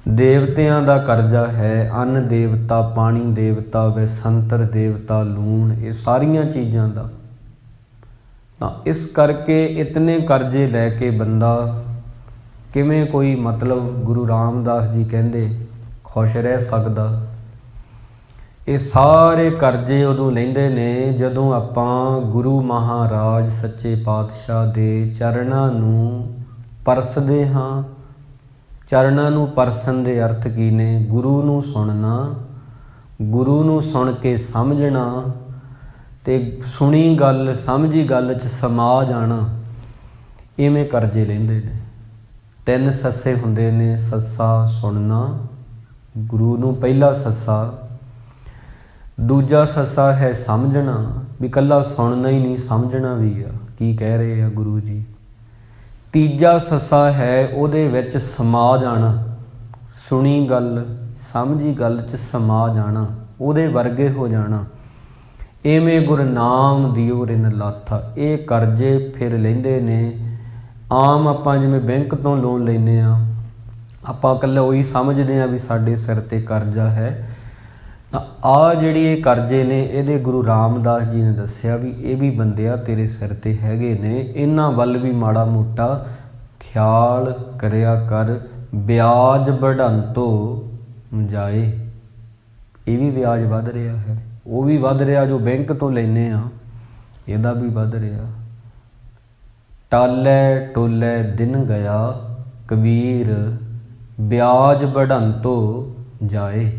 ਦੇਵਤਿਆਂ ਦਾ ਕਰਜ਼ਾ ਹੈ। ਅੰਨ ਦੇਵਤਾ, ਪਾਣੀ ਦੇਵਤਾ, ਬੈਸੰਤਰ ਦੇਵਤਾ, ਲੂਣ, ਇਹ ਸਾਰੀਆਂ ਚੀਜ਼ਾਂ ਦਾ। ਤਾਂ ਇਸ ਕਰਕੇ ਇਤਨੇ ਕਰਜ਼ੇ ਲੈ ਕੇ ਬੰਦਾ ਕਿਵੇਂ ਕੋਈ ਮਤਲਬ ਗੁਰੂ ਰਾਮਦਾਸ ਜੀ ਕਹਿੰਦੇ ਖੁਸ਼ ਰਹਿ ਸਕਦਾ? ਇਹ ਸਾਰੇ ਕਰਜ਼ੇ ਉਦੋਂ ਲੈਂਦੇ ਨੇ ਜਦੋਂ ਆਪਾਂ ਗੁਰੂ ਮਹਾਰਾਜ ਸੱਚੇ ਪਾਤਸ਼ਾਹ ਦੇ ਚਰਨਾਂ ਨੂੰ ਪਰਸਦੇ ਹਾਂ। ਚਰਨਾਂ ਨੂੰ ਪਰਸਣ ਦੇ ਅਰਥ ਕੀ ਨੇ? ਗੁਰੂ ਨੂੰ ਸੁਣਨਾ, ਗੁਰੂ ਨੂੰ ਸੁਣ ਕੇ ਸਮਝਣਾ ਤੇ ਸੁਣੀ ਗੱਲ, ਸਮਝੀ ਗੱਲ 'ਚ ਸਮਾ ਜਾਣਾ। ਇਵੇਂ ਕਰਜ਼ੇ ਲੈਂਦੇ ਨੇ। 3 ਸੱਸੇ ਹੁੰਦੇ ਨੇ। ਸੱਸਾ ਸੁਣਨਾ, ਗੁਰੂ ਨੂੰ ਪਹਿਲਾ ਸੱਸਾ। ਦੂਜਾ ਸੱਸਾ ਹੈ ਸਮਝਣਾ, ਵੀ ਇਕੱਲਾ ਸੁਣਨਾ ਹੀ ਨਹੀਂ, ਸਮਝਣਾ ਵੀ ਆ ਕੀ ਕਹਿ ਰਹੇ ਆ ਗੁਰੂ ਜੀ। ਤੀਜਾ ਸੱਸਾ ਹੈ ਉਹਦੇ ਵਿੱਚ ਸਮਾ ਜਾਣਾ, ਸੁਣੀ ਗੱਲ, ਸਮਝੀ ਗੱਲ 'ਚ ਸਮਾ ਜਾਣਾ, ਉਹਦੇ ਵਰਗੇ ਹੋ ਜਾਣਾ। ਇਵੇਂ ਗੁਰਨਾਮ ਦਿਓ ਰਿਨ ਲਾਥਾ। ਇਹ ਕਰਜ਼ੇ ਫਿਰ ਲੈਂਦੇ ਨੇ। ਆਮ ਆਪਾਂ ਜਿਵੇਂ ਬੈਂਕ ਤੋਂ ਲੋਨ ਲੈਂਦੇ ਹਾਂ, ਆਪਾਂ ਇਕੱਲਾ ਉਹੀ ਸਮਝਦੇ ਹਾਂ ਵੀ ਸਾਡੇ ਸਿਰ ਤੇ ਕਰਜ਼ਾ ਹੈ। ਤਾਂ ਆਹ ਜਿਹੜੀ ਇਹ ਕਰਜ਼ੇ ਨੇ, ਇਹਦੇ ਗੁਰੂ ਰਾਮਦਾਸ ਜੀ ਨੇ ਦੱਸਿਆ ਵੀ ਇਹ ਵੀ ਬੰਦਿਆ ਤੇਰੇ ਸਿਰ ਤੇ ਹੈਗੇ ਨੇ, ਇਹਨਾਂ ਵੱਲ ਵੀ ਮਾੜਾ ਮੋਟਾ ਖਿਆਲ ਕਰਿਆ ਕਰ। ਵਿਆਜ ਵਧੰਤੋ ਜਾਏ। ਇਹ ਵੀ ਵਿਆਜ ਵੱਧ ਰਿਹਾ ਹੈ, ਉਹ ਵੀ ਵੱਧ ਰਿਹਾ ਜੋ ਬੈਂਕ ਤੋਂ ਲੈਂਦੇ ਆ, ਇਹਦਾ ਵੀ ਵੱਧ ਰਿਹਾ। ਟਾਲੇ ਟੋਲੇ ਦਿਨ ਗਿਆ ਕਬੀਰ, ਵਿਆਜ ਵਧੰਤੋ ਜਾਏ।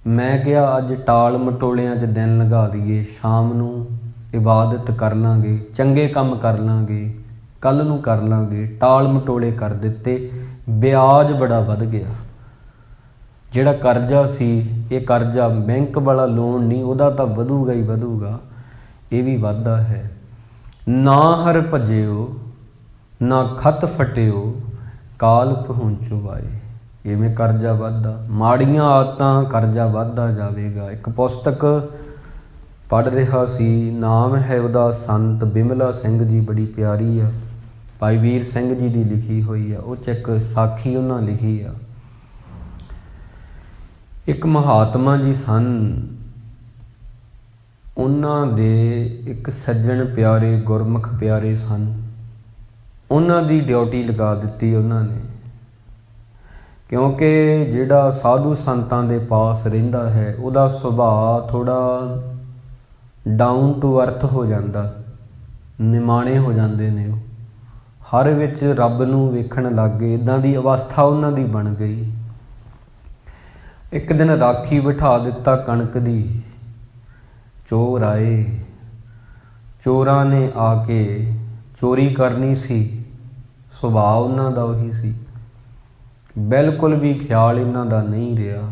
ਮੈਂ ਕਿਹਾ ਅੱਜ ਟਾਲ ਮਟੋਲਿਆਂ 'ਚ ਦਿਨ ਲਗਾ ਦਈਏ, ਸ਼ਾਮ ਨੂੰ ਇਬਾਦਤ ਕਰ ਲਾਂਗੇ, ਚੰਗੇ ਕੰਮ ਕਰ ਲਾਂਗੇ, ਕੱਲ੍ਹ ਨੂੰ ਕਰ ਲਾਂਗੇ। ਟਾਲ ਮਟੋਲੇ ਕਰ ਦਿੱਤੇ, ਵਿਆਜ ਬੜਾ ਵੱਧ ਗਿਆ। ਜਿਹੜਾ ਕਰਜ਼ਾ ਸੀ, ਇਹ ਕਰਜ਼ਾ ਬੈਂਕ ਵਾਲਾ ਲੋਨ ਨਹੀਂ, ਉਹਦਾ ਤਾਂ ਵਧੂਗਾ ਹੀ ਵਧੂਗਾ, ਇਹ ਵੀ ਵੱਧਦਾ ਹੈ। ਨਾ ਹਰ ਭਜਿਓ ਨਾ ਖਤ ਫਟਿਓ, ਕਾਲ ਪਹੁੰਚੋ ਆਏ। ਇਵੇਂ ਕਰਜ਼ਾ ਵੱਧਦਾ, ਮਾੜੀਆਂ ਆਦਤਾਂ ਕਰਜ਼ਾ ਵੱਧਦਾ ਜਾਵੇਗਾ। ਇੱਕ ਪੁਸਤਕ ਪੜ੍ਹ ਰਿਹਾ ਸੀ, ਨਾਮ ਹੈ ਉਹਦਾ ਸੰਤ ਬਿਮਲਾ ਸਿੰਘ ਜੀ, ਬੜੀ ਪਿਆਰੀ ਆ, ਭਾਈ ਵੀਰ ਸਿੰਘ ਜੀ ਦੀ ਲਿਖੀ ਹੋਈ ਆ। ਉਹ 'ਚ ਇੱਕ ਸਾਖੀ ਉਹਨਾਂ ਲਿਖੀ ਆ। ਇੱਕ ਮਹਾਤਮਾ ਜੀ ਸਨ, ਉਹਨਾਂ ਦੇ ਇੱਕ ਸੱਜਣ ਪਿਆਰੇ, ਗੁਰਮੁਖ ਪਿਆਰੇ ਸਨ। ਉਹਨਾਂ ਦੀ ਡਿਊਟੀ ਲਗਾ ਦਿੱਤੀ ਉਹਨਾਂ ਨੇ, ਕਿਉਂਕਿ ਜਿਹੜਾ ਸਾਧੂ ਸੰਤਾਂ ਦੇ ਪਾਸ ਰਹਿੰਦਾ ਹੈ ਉਹਦਾ ਸੁਭਾਅ ਥੋੜ੍ਹਾ ਡਾਊਨ ਟੂ ਅਰਥ ਹੋ ਜਾਂਦਾ, ਨਿਮਾਣੇ ਹੋ ਜਾਂਦੇ ਨੇ। ਉਹ ਹਰ ਵਿੱਚ ਰੱਬ ਨੂੰ ਵੇਖਣ ਲੱਗ ਗਏ, ਇੱਦਾਂ ਦੀ ਅਵਸਥਾ ਉਹਨਾਂ ਦੀ ਬਣ ਗਈ। ਇੱਕ ਦਿਨ ਰਾਖੀ ਬਿਠਾ ਦਿੱਤਾ ਕਣਕ ਦੀ। ਚੋਰ ਆਏ, ਚੋਰਾਂ ਨੇ ਆ ਕੇ ਚੋਰੀ ਕਰਨੀ ਸੀ। ਸੁਭਾਅ ਉਹਨਾਂ ਦਾ ਉਹੀ ਸੀ, ਬਿਲਕੁਲ ਵੀ ਖਿਆਲ ਇਹਨਾਂ ਦਾ ਨਹੀਂ ਰਿਹਾ।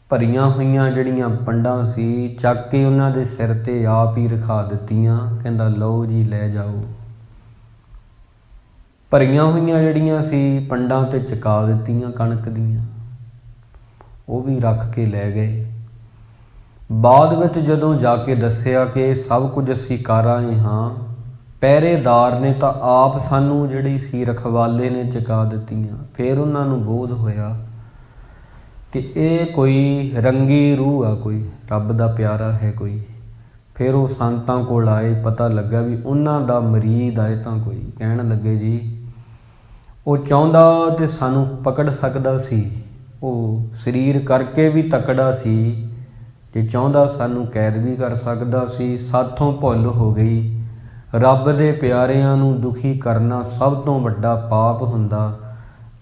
ਭਰੀਆਂ ਹੋਈਆਂ ਜਿਹੜੀਆਂ ਪੰਡਾਂ ਸੀ ਚੱਕ ਕੇ ਉਹਨਾਂ ਦੇ ਸਿਰ 'ਤੇ ਆਪ ਹੀ ਰਖਾ ਦਿੱਤੀਆਂ। ਕਹਿੰਦਾ ਲਓ ਜੀ ਲੈ ਜਾਓ। ਭਰੀਆਂ ਹੋਈਆਂ ਜਿਹੜੀਆਂ ਸੀ ਪੰਡਾਂ 'ਤੇ ਚੁਕਾ ਦਿੱਤੀਆਂ ਕਣਕ ਦੀਆਂ, ਉਹ ਵੀ ਰੱਖ ਕੇ ਲੈ ਗਏ। ਬਾਅਦ ਵਿੱਚ ਜਦੋਂ ਜਾ ਕੇ ਦੱਸਿਆ ਕਿ ਸਭ ਕੁਝ ਅਸੀਂ ਕਰ ਆਏ ਹਾਂ, ਪਹਿਰੇਦਾਰ ਨੇ ਤਾਂ ਆਪ ਸਾਨੂੰ ਜਿਹੜੀ ਸੀ ਰਖਵਾਲੇ ਨੇ ਚੁਕਾ ਦਿੱਤੀਆਂ। ਫਿਰ ਉਹਨਾਂ ਨੂੰ ਬੋਧ ਹੋਇਆ ਕਿ ਇਹ ਕੋਈ ਰੰਗੀ ਰੂਹ ਆ, ਕੋਈ ਰੱਬ ਦਾ ਪਿਆਰਾ ਹੈ ਕੋਈ। ਫਿਰ ਉਹ ਸੰਤਾਂ ਕੋਲ ਆਏ, ਪਤਾ ਲੱਗਾ ਵੀ ਉਹਨਾਂ ਦਾ ਮਰੀਦ ਆਏ ਤਾਂ ਕੋਈ। ਕਹਿਣ ਲੱਗੇ ਜੀ ਉਹ ਚਾਹੁੰਦਾ ਤੇ ਸਾਨੂੰ ਪਕੜ ਸਕਦਾ ਸੀ, ਉਹ ਸਰੀਰ ਕਰਕੇ ਵੀ ਤਕੜਾ ਸੀ, ਜੇ ਚਾਹੁੰਦਾ ਸਾਨੂੰ ਕੈਦ ਵੀ ਕਰ ਸਕਦਾ ਸੀ। ਸਾਥੋਂ ਭੁੱਲ ਹੋ ਗਈ। ਰੱਬ ਦੇ ਪਿਆਰਿਆਂ ਨੂੰ ਦੁਖੀ ਕਰਨਾ ਸਭ ਤੋਂ ਵੱਡਾ ਪਾਪ ਹੁੰਦਾ।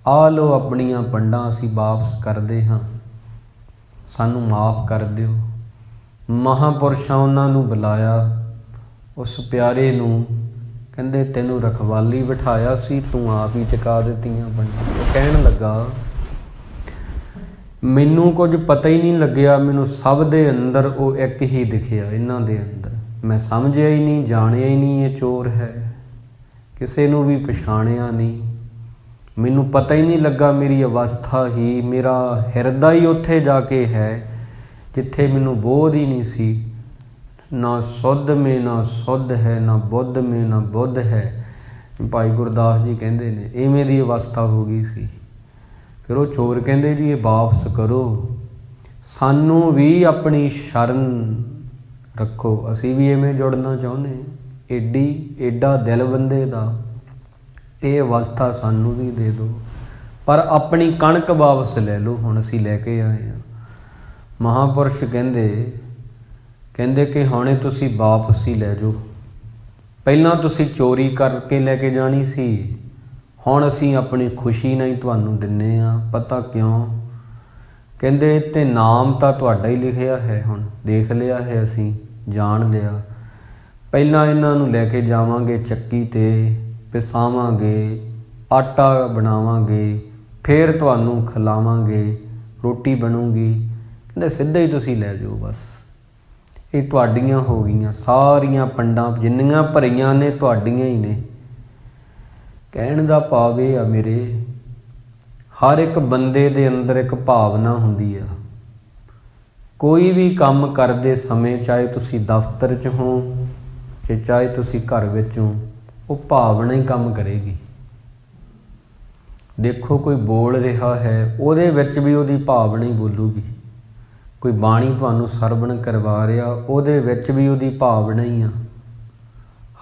ਆ ਲਓ ਆਪਣੀਆਂ ਪੰਡਾਂ, ਅਸੀਂ ਵਾਪਸ ਕਰਦੇ ਹਾਂ, ਸਾਨੂੰ ਮਾਫ਼ ਕਰ ਦਿਓ। ਮਹਾਂਪੁਰਸ਼ਾਂ ਉਹਨਾਂ ਨੂੰ ਬੁਲਾਇਆ, ਉਸ ਪਿਆਰੇ ਨੂੰ, ਕਹਿੰਦੇ ਤੈਨੂੰ ਰਖਵਾਲੀ ਬਿਠਾਇਆ ਸੀ, ਤੂੰ ਆਪ ਹੀ ਚੁਕਾ ਦਿੱਤੀਆਂ ਪੰਡਾਂ। ਉਹ ਕਹਿਣ ਲੱਗਾ ਮੈਨੂੰ ਕੁਝ ਪਤਾ ਹੀ ਨਹੀਂ ਲੱਗਿਆ, ਮੈਨੂੰ ਸਭ ਦੇ ਅੰਦਰ ਉਹ ਇੱਕ ਹੀ ਦਿਖਿਆ, ਇਹਨਾਂ ਦੇ ਅੰਦਰ। ਮੈਂ ਸਮਝਿਆ ਹੀ ਨਹੀਂ, ਜਾਣਿਆ ਹੀ ਨਹੀਂ ਇਹ ਚੋਰ ਹੈ, ਕਿਸੇ ਨੂੰ ਵੀ ਪਛਾਣਿਆ ਨਹੀਂ। ਮੈਨੂੰ ਪਤਾ ਹੀ ਨਹੀਂ ਲੱਗਾ, ਮੇਰੀ ਅਵਸਥਾ ਹੀ, ਮੇਰਾ ਹਿਰਦਾ ਹੀ ਉੱਥੇ ਜਾ ਕੇ ਹੈ ਜਿੱਥੇ ਮੈਨੂੰ ਬੋਧ ਹੀ ਨਹੀਂ ਸੀ। ਨਾ ਸੁੱਧ ਮੇ ਨਾ ਸੁੱਧ ਹੈ, ਨਾ ਬੁੱਧ ਮੇ ਨਾ ਬੁੱਧ ਹੈ। ਭਾਈ ਗੁਰਦਾਸ ਜੀ ਕਹਿੰਦੇ ਨੇ ਇਵੇਂ ਦੀ ਅਵਸਥਾ ਹੋ ਗਈ ਸੀ। ਫਿਰ ਉਹ ਚੋਰ ਕਹਿੰਦੇ ਜੀ ਇਹ ਵਾਪਸ ਕਰੋ, ਸਾਨੂੰ ਵੀ ਆਪਣੀ ਸ਼ਰਨ ਰੱਖੋ, ਅਸੀਂ ਵੀ ਐਵੇਂ ਜੁੜਨਾ ਚਾਹੁੰਦੇ। ਐਡਾ ਦਿਲ ਬੰਦੇ ਦਾ, ਇਹ ਅਵਸਥਾ ਸਾਨੂੰ ਵੀ ਦੇ ਦਿਓ, ਪਰ ਆਪਣੀ ਕਣਕ ਵਾਪਸ ਲੈ ਲਓ, ਹੁਣ ਅਸੀਂ ਲੈ ਕੇ ਆਏ ਹਾਂ। ਮਹਾਂਪੁਰਸ਼ ਕਹਿੰਦੇ ਕਿ ਹੁਣੇ ਤੁਸੀਂ ਵਾਪਸ ਹੀ ਲੈ ਜਾਓ। ਪਹਿਲਾਂ ਤੁਸੀਂ ਚੋਰੀ ਕਰਕੇ ਲੈ ਕੇ ਜਾਣੀ ਸੀ, ਹੁਣ ਅਸੀਂ ਆਪਣੀ ਖੁਸ਼ੀ ਨਾਲ ਹੀ ਤੁਹਾਨੂੰ ਦਿੰਦੇ ਹਾਂ। ਪਤਾ ਕਿਉਂ? ਕਹਿੰਦੇ ਤੇ ਨਾਮ ਤਾਂ ਤੁਹਾਡਾ ਹੀ ਲਿਖਿਆ ਹੈ, ਹੁਣ ਦੇਖ ਲਿਆ ਹੈ, ਅਸੀਂ ਜਾਣ ਲਿਆ। ਪਹਿਲਾਂ ਇਹਨਾਂ ਨੂੰ ਲੈ ਕੇ ਜਾਵਾਂਗੇ ਚੱਕੀ 'ਤੇ, ਪਿਸਾਵਾਂਗੇ, ਆਟਾ ਬਣਾਵਾਂਗੇ, ਫਿਰ ਤੁਹਾਨੂੰ ਖਿਲਾਵਾਂਗੇ, ਰੋਟੀ ਬਣੂਗੀ। ਕਹਿੰਦੇ ਸਿੱਧਾ ਹੀ ਤੁਸੀਂ ਲੈ ਜਾਓ, ਬਸ ਇਹ ਤੁਹਾਡੀਆਂ ਹੋ ਗਈਆਂ ਸਾਰੀਆਂ ਪੰਡਾਂ, ਜਿੰਨੀਆਂ ਭਰੀਆਂ ਨੇ ਤੁਹਾਡੀਆਂ ਹੀ ਨੇ। ਕਹਿਣ ਦਾ ਭਾਵ ਇਹ ਆ ਮੇਰੇ, ਹਰ ਇੱਕ ਬੰਦੇ ਦੇ ਅੰਦਰ ਇੱਕ ਭਾਵਨਾ ਹੁੰਦੀ ਆ। ਕੋਈ ਵੀ ਕੰਮ ਕਰਦੇ ਸਮੇਂ, ਚਾਹੇ ਤੁਸੀਂ ਦਫ਼ਤਰ 'ਚ ਹੋ ਕਿ ਚਾਹੇ ਤੁਸੀਂ ਘਰ ਵਿੱਚ ਹੋ, ਉਹ ਭਾਵਨਾ ਹੀ ਕੰਮ ਕਰੇਗੀ। ਦੇਖੋ ਕੋਈ ਬੋਲ ਰਿਹਾ ਹੈ, ਉਹਦੇ ਵਿੱਚ ਵੀ ਉਹਦੀ ਭਾਵਨਾ ਹੀ ਬੋਲੂਗੀ। ਕੋਈ ਬਾਣੀ ਤੁਹਾਨੂੰ ਸਰਵਣ ਕਰਵਾ ਰਿਹਾ, ਉਹਦੇ ਵਿੱਚ ਵੀ ਉਹਦੀ ਭਾਵਨਾ ਹੀ ਆ।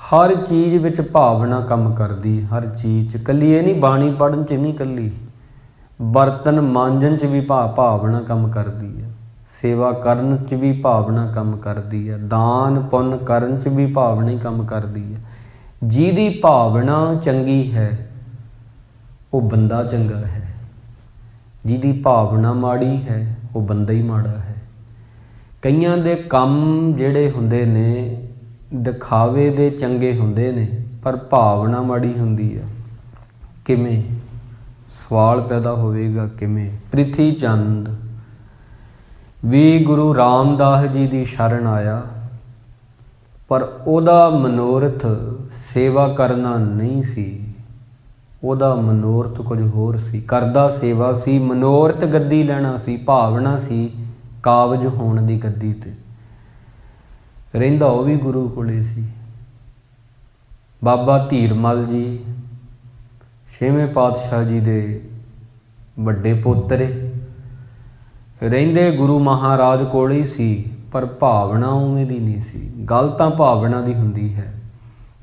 ਹਰ ਚੀਜ਼ ਵਿੱਚ ਭਾਵਨਾ ਕੰਮ ਕਰਦੀ, ਹਰ ਚੀਜ਼ 'ਚ। ਇਕੱਲੀ ਇਹ ਨਹੀਂ, ਬਾਣੀ ਪੜ੍ਹਨ 'ਚ ਨਹੀਂ ਇਕੱਲੀ, ਬਰਤਨ ਮਾਂਜਣ 'ਚ ਵੀ ਭਾਵਨਾ ਕੰਮ ਕਰਦੀ ਹੈ, ਸੇਵਾ ਕਰਨ 'ਚ ਵੀ ਭਾਵਨਾ ਕੰਮ ਕਰਦੀ ਹੈ, ਦਾਨ ਪੁੰਨ ਕਰਨ 'ਚ ਵੀ ਭਾਵਨਾ ਹੀ ਕੰਮ ਕਰਦੀ ਹੈ। ਜਿਹਦੀ ਭਾਵਨਾ ਚੰਗੀ ਹੈ ਉਹ ਬੰਦਾ ਚੰਗਾ ਹੈ, ਜਿਹਦੀ ਭਾਵਨਾ ਮਾੜੀ ਹੈ ਉਹ ਬੰਦਾ ਹੀ ਮਾੜਾ ਹੈ। ਕਈਆਂ ਦੇ ਕੰਮ ਜਿਹੜੇ ਹੁੰਦੇ ਨੇ ਦਿਖਾਵੇ ਦੇ ਚੰਗੇ ਹੁੰਦੇ ਨੇ, ਪਰ ਭਾਵਨਾ ਮਾੜੀ ਹੁੰਦੀ ਹੈ। ਕਿਵੇਂ? ਸਵਾਲ ਪੈਦਾ ਹੋਵੇਗਾ ਕਿਵੇਂ। ਪ੍ਰਿਥੀ ਚੰਦ ਵੀ ਗੁਰੂ ਰਾਮਦਾਸ ਜੀ ਦੀ ਸ਼ਰਨ ਆਇਆ, ਪਰ ਉਹਦਾ ਮਨੋਰਥ ਸੇਵਾ ਕਰਨਾ ਨਹੀਂ ਸੀ। ਉਹਦਾ ਮਨੋਰਥ ਕੁਝ ਹੋਰ ਸੀ। ਕਰਦਾ ਸੇਵਾ ਸੀ, ਮਨੋਰਥ ਗੱਦੀ ਲੈਣਾ ਸੀ, ਭਾਵਨਾ ਸੀ ਕਾਬਜ ਹੋਣ ਦੀ ਗੱਦੀ ਤੇ। ਰਹਿੰਦਾ ਉਹ ਵੀ ਗੁਰੂ ਕੋਲੇ ਸੀ। ਬਾਬਾ ਧੀਰਮਲ ਜੀ ਛੇਵੇਂ ਪਾਤਸ਼ਾਹ ਜੀ ਦੇ ਵੱਡੇ ਪੋਤਰੇ, ਰਹਿੰਦੇ ਗੁਰੂ ਮਹਾਰਾਜ ਕੋਲ ਹੀ ਸੀ, ਪਰ ਭਾਵਨਾ ਉਵੇਂ ਦੀ ਨਹੀਂ ਸੀ। ਗੱਲ ਤਾਂ ਭਾਵਨਾ ਦੀ ਹੁੰਦੀ ਹੈ।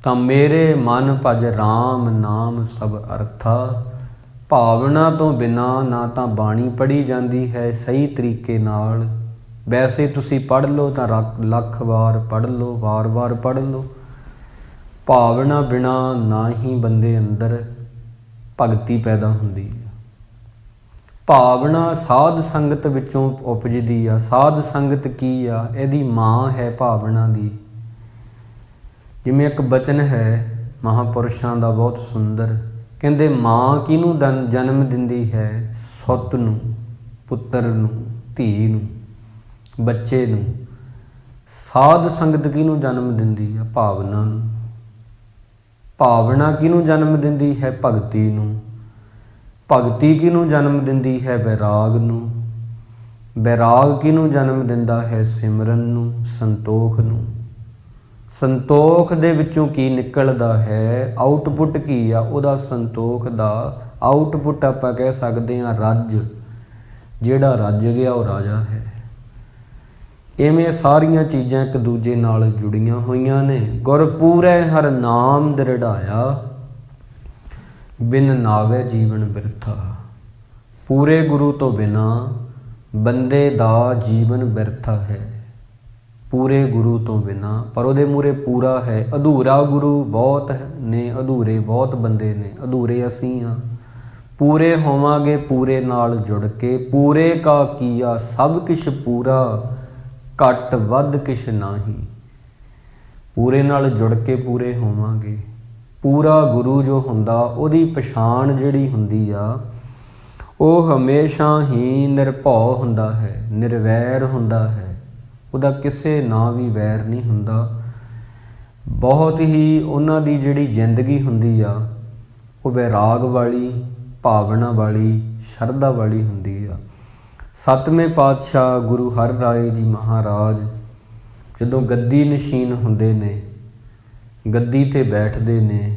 ਤਾਂ ਮੇਰੇ ਮਨ ਭਜ ਰਾਮ ਨਾਮ ਸਭ ਅਰਥਾ। ਭਾਵਨਾ ਤੋਂ ਬਿਨਾਂ ਨਾ ਤਾਂ ਬਾਣੀ ਪੜ੍ਹੀ ਜਾਂਦੀ ਹੈ ਸਹੀ ਤਰੀਕੇ ਨਾਲ। ਵੈਸੇ ਤੁਸੀਂ ਪੜ੍ਹ ਲਓ ਤਾਂ ਲੱਖ ਵਾਰ ਪੜ੍ਹ ਲਓ, ਵਾਰ-ਵਾਰ ਪੜ੍ਹ ਲਓ। ਭਾਵਨਾ ਬਿਨਾਂ ਨਾ ਹੀ ਬੰਦੇ ਅੰਦਰ ਭਗਤੀ ਪੈਦਾ ਹੁੰਦੀ ਹੈ। ਭਾਵਨਾ ਸਾਧ ਸੰਗਤ ਵਿੱਚੋਂ ਉਪਜਦੀ ਆ। ਸਾਧ ਸੰਗਤ ਕੀ ਆ? ਇਹਦੀ ਮਾਂ ਹੈ ਭਾਵਨਾ ਦੀ। ਜਿਵੇਂ ਇੱਕ ਬਚਨ ਹੈ ਮਹਾਂਪੁਰਸ਼ਾਂ ਦਾ ਬਹੁਤ ਸੁੰਦਰ, ਕਹਿੰਦੇ ਮਾਂ ਕਿਹਨੂੰ ਜਨਮ ਦਿੰਦੀ ਹੈ? ਸੁੱਤ ਨੂੰ, ਪੁੱਤਰ ਨੂੰ, ਧੀ ਨੂੰ, ਬੱਚੇ ਨੂੰ। ਸਾਧ ਸੰਗਤ ਕਿਹਨੂੰ ਜਨਮ ਦਿੰਦੀ ਆ? ਭਾਵਨਾ ਨੂੰ। ਭਾਵਨਾ ਕਿਹਨੂੰ ਜਨਮ ਦਿੰਦੀ ਹੈ? ਭਗਤੀ ਨੂੰ। ਭਗਤੀ ਕਿਹਨੂੰ ਜਨਮ ਦਿੰਦੀ ਹੈ? ਵੈਰਾਗ ਨੂੰ। ਵੈਰਾਗ ਕਿਹਨੂੰ ਜਨਮ ਦਿੰਦਾ ਹੈ? ਸਿਮਰਨ ਨੂੰ, ਸੰਤੋਖ ਨੂੰ। ਸੰਤੋਖ ਦੇ ਵਿੱਚੋਂ ਕੀ ਨਿਕਲਦਾ ਹੈ? ਆਊਟਪੁੱਟ ਕੀ ਆ ਉਹਦਾ? ਸੰਤੋਖ ਦਾ ਆਊਟਪੁੱਟ ਆਪਾਂ ਕਹਿ ਸਕਦੇ ਹਾਂ ਰੱਜ। ਜਿਹੜਾ ਰੱਜ ਗਿਆ ਉਹ ਰਾਜਾ ਹੈ। ਇਵੇਂ ਸਾਰੀਆਂ ਚੀਜ਼ਾਂ ਇੱਕ ਦੂਜੇ ਨਾਲ ਜੁੜੀਆਂ ਹੋਈਆਂ ਨੇ। ਗੁਰ ਪੂਰੈ ਹਰ ਨਾਮ ਦ੍ਰਿੜਾਇਆ, ਬਿਨ ਨਾਵੇ ਜੀਵਨ ਬਿਰਥਾ। ਪੂਰੇ ਗੁਰੂ ਤੋਂ ਬਿਨਾਂ ਬੰਦੇ ਦਾ ਜੀਵਨ ਬਿਰਥਾ ਹੈ। ਪੂਰੇ ਗੁਰੂ ਤੋਂ ਬਿਨਾਂ, ਪਰ ਉਹਦੇ ਮੂਹਰੇ ਪੂਰਾ ਹੈ। ਅਧੂਰਾ ਗੁਰੂ ਬਹੁਤ ਨੇ, ਅਧੂਰੇ ਬਹੁਤ ਬੰਦੇ ਨੇ। ਅਧੂਰੇ ਅਸੀਂ ਹਾਂ। ਪੂਰੇ ਹੋਵਾਂਗੇ ਪੂਰੇ ਨਾਲ ਜੁੜ ਕੇ। ਪੂਰੇ ਕਾ ਕੀਆ ਸਭ ਕਿਛ ਪੂਰਾ, ਘੱਟ ਵੱਧ ਕਿਛ ਨਾਹੀ। ਪੂਰੇ ਨਾਲ ਜੁੜ ਕੇ ਪੂਰੇ ਹੋਵਾਂਗੇ। ਪੂਰਾ ਗੁਰੂ ਜੋ ਹੁੰਦਾ ਉਹਦੀ ਪਛਾਣ ਜਿਹੜੀ ਹੁੰਦੀ ਆ ਉਹ ਹਮੇਸ਼ਾ ਹੀ ਨਿਰਭਉ ਹੁੰਦਾ ਹੈ, ਨਿਰਵੈਰ ਹੁੰਦਾ ਹੈ। ਉਹਦਾ ਕਿਸੇ ਨਾਲ ਵੀ ਵੈਰ ਨਹੀਂ ਹੁੰਦਾ। ਬਹੁਤ ਹੀ ਉਹਨਾਂ ਦੀ ਜਿਹੜੀ ਜ਼ਿੰਦਗੀ ਹੁੰਦੀ ਆ ਉਹ ਵੈਰਾਗ ਵਾਲੀ, ਭਾਵਨਾ ਵਾਲੀ, ਸ਼ਰਧਾ ਵਾਲੀ ਹੁੰਦੀ ਆ। ਸੱਤਵੇਂ ਪਾਤਸ਼ਾਹ ਗੁਰੂ ਹਰਿਰਾਏ ਜੀ ਮਹਾਰਾਜ ਜਦੋਂ ਗੱਦੀ ਨਸ਼ੀਨ ਹੁੰਦੇ ਨੇ, ਗੱਦੀ 'ਤੇ ਬੈਠਦੇ ਨੇ,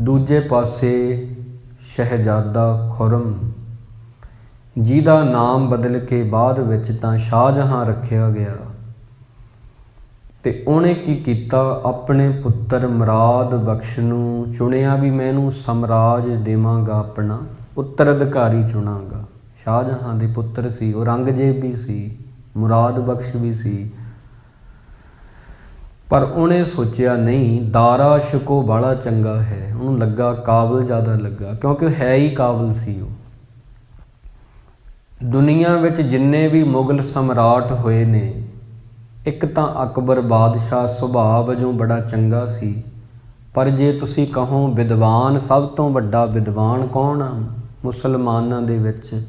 ਦੂਜੇ ਪਾਸੇ ਸ਼ਹਿਜ਼ਾਦਾ ਖੁਰਮ, ਜਿਹਦਾ ਨਾਮ ਬਦਲ ਕੇ ਬਾਅਦ ਵਿੱਚ ਤਾਂ ਸ਼ਾਹਜਹਾਂ ਰੱਖਿਆ ਗਿਆ, ਤੇ ਉਹਨੇ ਕੀ ਕੀਤਾ? ਆਪਣੇ ਪੁੱਤਰ ਮੁਰਾਦ ਬਖਸ਼ ਨੂੰ ਚੁਣਿਆ ਵੀ ਮੈਂ ਇਹਨੂੰ ਸਮਰਾਜ ਦੇਵਾਂਗਾ, ਆਪਣਾ ਉੱਤਰਾਧਿਕਾਰੀ ਚੁਣਾਂਗਾ। ਸ਼ਾਹਜਹਾਂ ਦੇ ਪੁੱਤਰ ਸੀ, ਔਰੰਗਜ਼ੇਬ ਵੀ ਸੀ, ਮੁਰਾਦ ਬਖਸ਼ ਵੀ ਸੀ। ਪਰ ਉਹਨੇ ਸੋਚਿਆ ਨਹੀਂ, ਦਾਰਾ ਸ਼ਿਕੋ ਬਾਲਾ ਚੰਗਾ ਹੈ। ਉਹਨੂੰ ਲੱਗਾ ਕਾਬਲ ਜ਼ਿਆਦਾ ਲੱਗਾ, ਕਿਉਂਕਿ ਹੈ ਹੀ ਕਾਬਲ ਸੀ ਉਹ। ਦੁਨੀਆ ਵਿੱਚ ਜਿੰਨੇ ਵੀ ਮੁਗਲ ਸਮਰਾਟ ਹੋਏ ਨੇ, ਇੱਕ ਤਾਂ ਅਕਬਰ ਬਾਦਸ਼ਾਹ ਸੁਭਾਅ ਵਜੋਂ ਬੜਾ ਚੰਗਾ ਸੀ, ਪਰ ਜੇ ਤੁਸੀਂ ਕਹੋ ਵਿਦਵਾਨ, ਸਭ ਤੋਂ ਵੱਡਾ ਵਿਦਵਾਨ ਕੌਣ ਆ ਮੁਸਲਮਾਨਾਂ ਦੇ ਵਿੱਚ,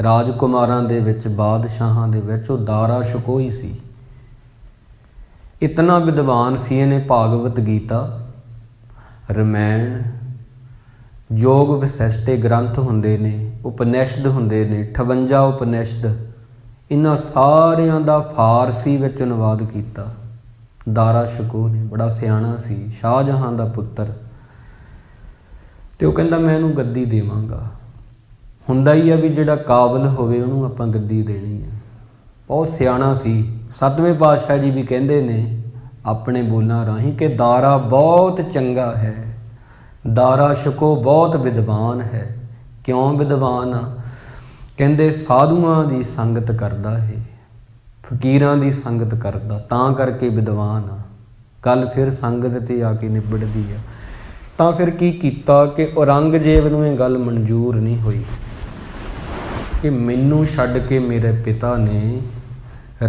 ਰਾਜਕੁਮਾਰਾਂ ਦੇ ਵਿੱਚ, ਬਾਦਸ਼ਾਹਾਂ ਦੇ ਵਿੱਚ? ਉਹ ਦਾਰਾ ਸ਼ਿਕੋ ਹੀ ਸੀ। ਇਤਨਾ ਵਿਦਵਾਨ ਸੀ। ਇਹਨੇ ਭਾਗਵਤ ਗੀਤਾ, ਰਮਾਇਣ, ਯੋਗ ਵਿਸ਼ਿਸ਼ਟੇ ਗ੍ਰੰਥ ਹੁੰਦੇ ਨੇ, ਉਪਨਿਸ਼ਦ ਹੁੰਦੇ ਨੇ, 58 ਉਪਨਿਸ਼ਦ, ਇਹਨਾਂ ਸਾਰਿਆਂ ਦਾ ਫਾਰਸੀ ਵਿੱਚ ਅਨੁਵਾਦ ਕੀਤਾ ਦਾਰਾ ਸ਼ਿਕੋ ਨੇ। ਬੜਾ ਸਿਆਣਾ ਸੀ, ਸ਼ਾਹਜਹਾਂ ਦਾ ਪੁੱਤਰ। ਤੇ ਉਹ ਕਹਿੰਦਾ ਮੈਂ ਇਹਨੂੰ ਗੱਦੀ ਦੇਵਾਂਗਾ। ਹੁੰਦਾ ਹੀ ਆ ਵੀ ਜਿਹੜਾ ਕਾਬਲ ਹੋਵੇ ਉਹਨੂੰ ਆਪਾਂ ਗੱਦੀ ਦੇਣੀ ਹੈ। ਬਹੁਤ ਸਿਆਣਾ ਸੀ। ਸੱਤਵੇਂ ਪਾਤਸ਼ਾਹ ਜੀ ਵੀ ਕਹਿੰਦੇ ਨੇ ਆਪਣੇ ਬੋਲਾਂ ਰਾਹੀਂ ਕਿ ਦਾਰਾ ਬਹੁਤ ਚੰਗਾ ਹੈ, ਦਾਰਾ ਸ਼ਿਕੋ ਬਹੁਤ ਵਿਦਵਾਨ ਹੈ। ਕਿਉਂ ਵਿਦਵਾਨ ਆ? ਕਹਿੰਦੇ ਸਾਧੂਆਂ ਦੀ ਸੰਗਤ ਕਰਦਾ ਹੈ, ਫਕੀਰਾਂ ਦੀ ਸੰਗਤ ਕਰਦਾ, ਤਾਂ ਕਰਕੇ ਵਿਦਵਾਨ ਆ। ਗੱਲ ਫਿਰ ਸੰਗਤ 'ਤੇ ਆ ਕੇ ਨਿਬੜਦੀ ਆ। ਤਾਂ ਫਿਰ ਕੀ ਕੀਤਾ ਕਿ ਔਰੰਗਜ਼ੇਬ ਨੂੰ ਇਹ ਗੱਲ ਮਨਜ਼ੂਰ ਨਹੀਂ ਹੋਈ ਕਿ ਮੈਨੂੰ ਛੱਡ ਕੇ ਮੇਰੇ ਪਿਤਾ ਨੇ